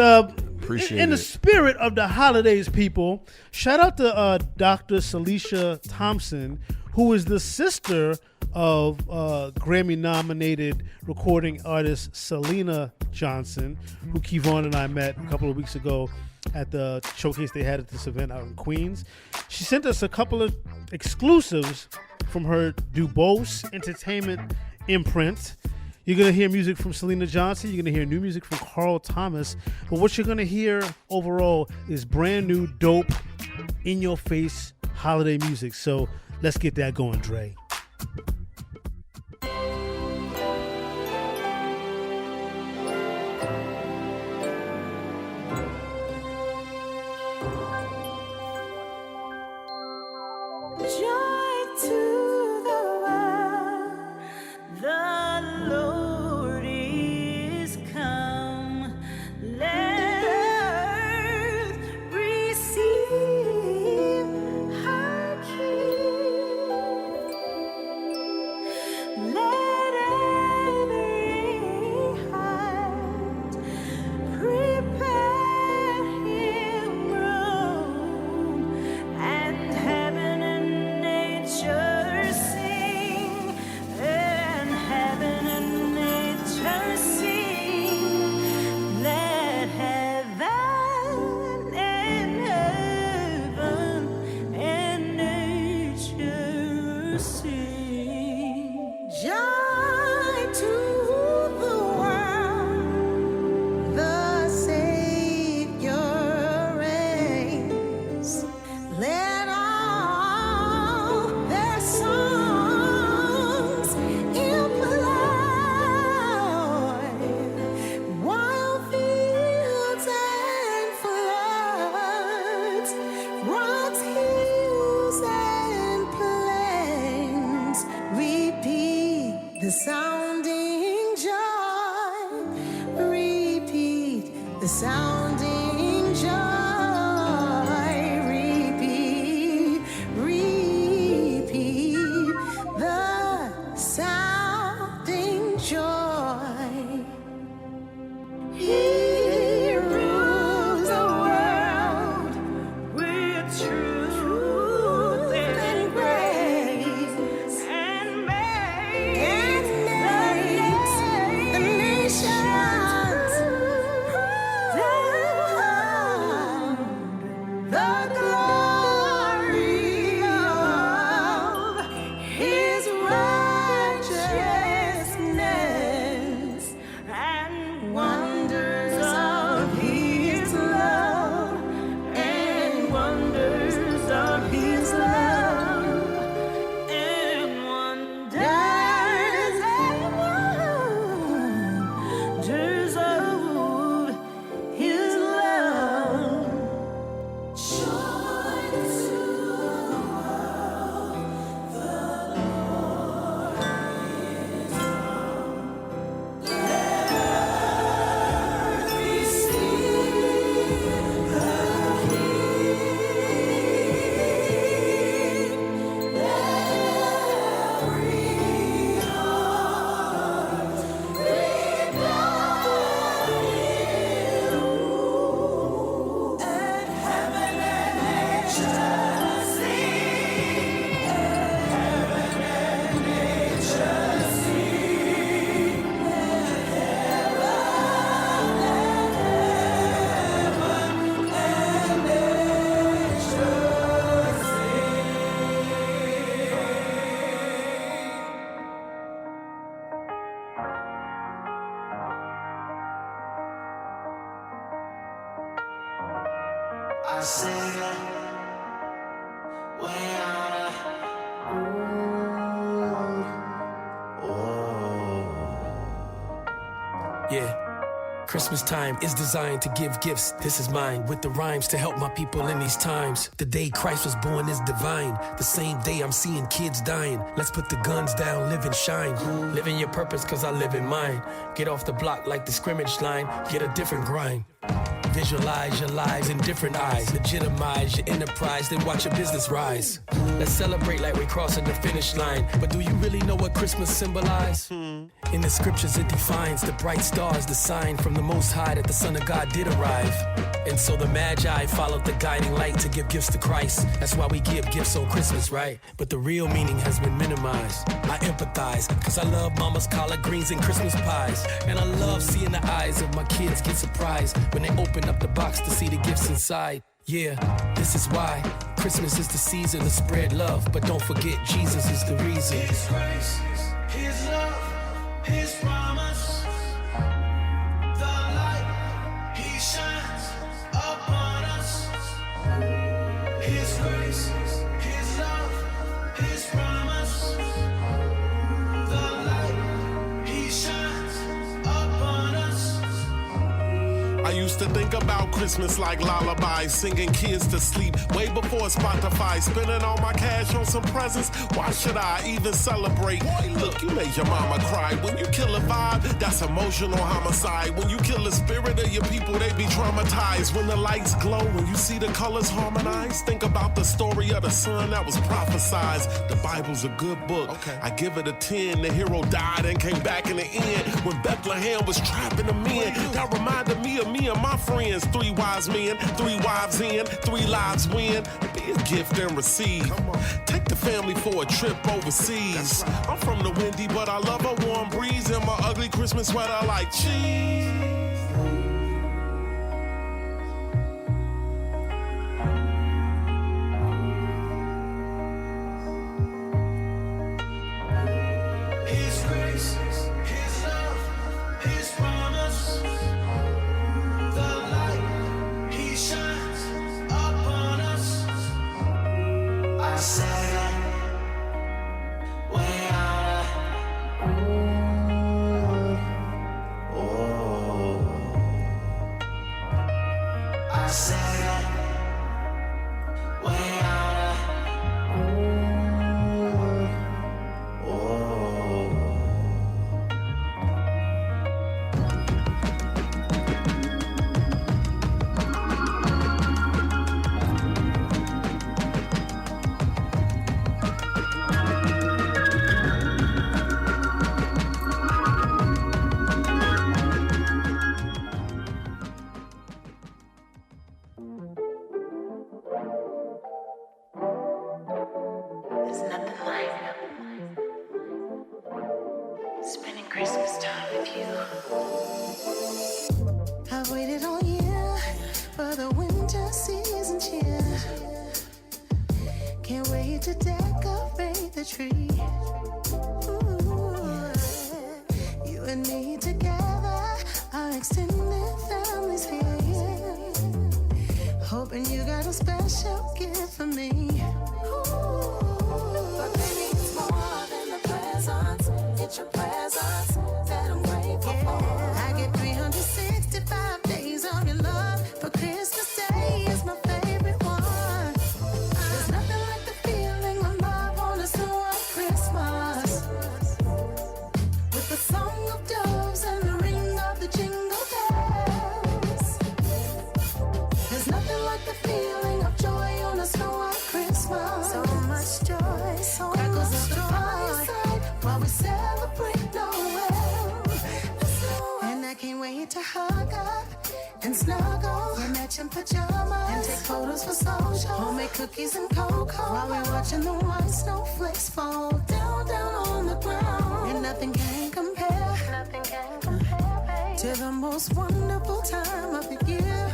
Appreciate in the it. spirit of the holidays, people, shout out to Dr. Celicia Thompson, who is the sister of Grammy-nominated recording artist Selena Johnson, who Kevon and I met a couple of weeks ago at the showcase they had at this event out in Queens. She sent us a couple of exclusives from her Dubose Entertainment imprint. You're going to hear music from Selena Johnson. You're going to hear new music from Carl Thomas. But what you're going to hear overall is brand new, dope, in-your-face holiday music. So let's get that going, Dre. Joy to the world, the Lord is come. Let earth receive her King. Let every heart prepare him room, and heaven and nature sing, and heaven and nature sing. Let heaven and nature sing. Joy to the world, the Savior reigns. Let all their songs employ wild fields and floods, rocks, hills, and plains. Repeat the sounding joy. Repeat the sounding joy. Repeat, repeat the sounding joy. He rules the world with truth and grace, and makes the I say that way out of Yeah. Christmas time is designed to give gifts. This is mine with the rhymes to help my people in these times. The day Christ was born is divine. The same day I'm seeing kids dying. Let's put the guns down, live and shine. Live in your purpose cause I live in mine. Get off the block like the scrimmage line. Get a different grind. Visualize your lives in different eyes. Legitimize your enterprise, then watch your business rise. Let's celebrate like we're crossing the finish line. But do you really know what Christmas symbolizes? In the scriptures it defines the bright stars, the sign from the Most High that the Son of God did arrive. And so the Magi followed the guiding light to give gifts to Christ. That's why we give gifts on Christmas, right? But the real meaning has been minimized. I empathize, cause I love mama's collard greens and Christmas pies. And I love seeing the eyes of my kids get surprised when they open up the box to see the gifts inside. Yeah, this is why Christmas is the season to spread love. But don't forget, Jesus is the reason. His grace, His love, His promise, the light He shines upon us. His grace, His love, His promise, the light He shines upon us. I used to think about Christmas like lullabies, singing kids to sleep way before Spotify, spending all my cash on some presents. Why should I even celebrate? Look, you made your mama cry. When you kill a vibe, that's emotional homicide. When you kill the spirit of your people, they be traumatized. When the lights glow, when you see the colors harmonize, think about the story of the son that was prophesied. The Bible's a good book. I give it a 10. The hero died and came back in the end. When Bethlehem was trapping the men, that reminded me of me and my friends. 3 wise men, 3 wives in, 3 lives win. Be a gift and receive. Take the family for a trip overseas. I'm from the windy, but I love a warm breeze and my ugly Christmas sweater like cheese. His grace, His love, His promise, the light He shines upon us. I say that way out of I say that way out There's nothing like spending Christmas time with you. I've waited all year for the winter season cheer. Can't wait to decorate the tree. Ooh, you and me together, our extended family's here. Hoping you got a special gift for me. But baby, it's more than the presents. It's your presence that I'm grateful for. I get 365 days of your love, but Christmas Day is my favorite one. There's nothing like the feeling of love on a snow white Christmas. With the song of doves and the ring of the jingle bells. There's nothing like the feeling of joy on a snow white Christmas. So much joy, so crackles of the fireside while we celebrate Noel. And I can't wait to hug up and snuggle in matching pajamas and take photos for social. Homemade cookies and cocoa while we're watching the white snowflakes fall down, down on the ground. And nothing can compare, babe, to the most wonderful time of the year.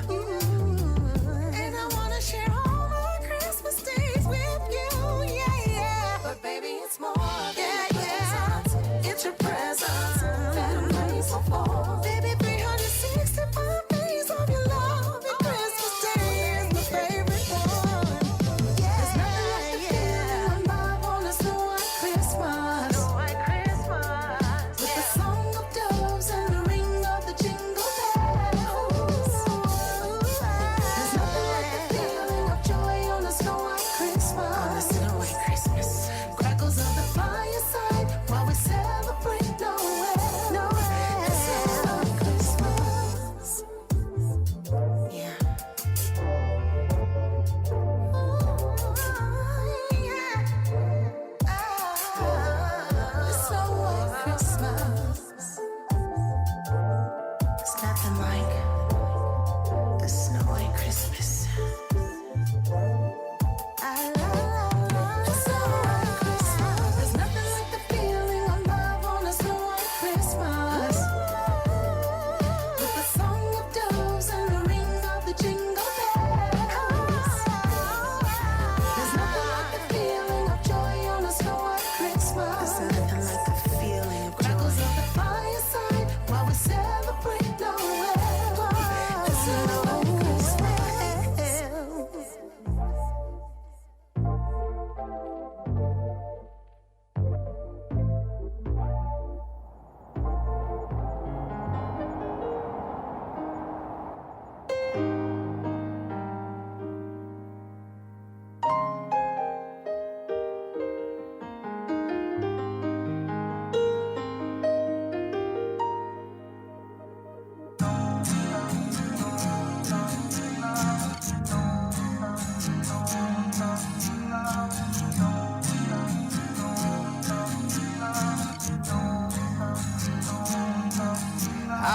And I wanna share all my Christmas days with you, yeah, yeah. But baby, it's more than presents. It's your presence that I'm grateful for. Baby, 365 days of your love, and Christmas Day is my favorite.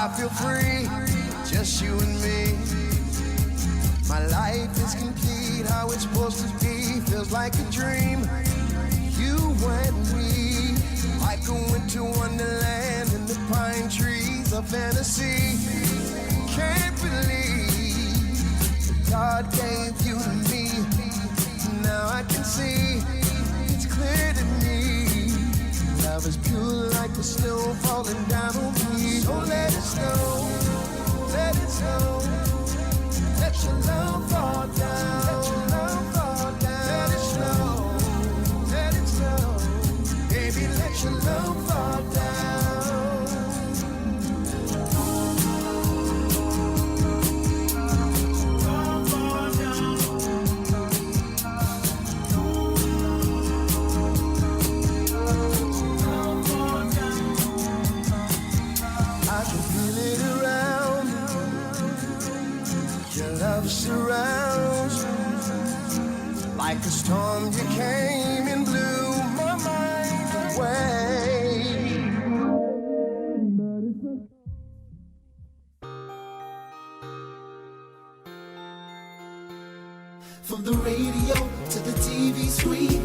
I feel free, just you and me. My life is complete, how it's supposed to be. Feels like a dream, you and me. Like a winter wonderland in the pine trees, a fantasy. Can't believe that God gave you to me. Now I can see, it's clear to me. Love is pure like the snow falling down on me. So let it snow, let it snow. Let your love fall down, let your love fall down. Let it snow, let it snow. Baby, let your love fall down. Love surrounds like a storm. You came and blew my mind away. From the radio to the TV screen,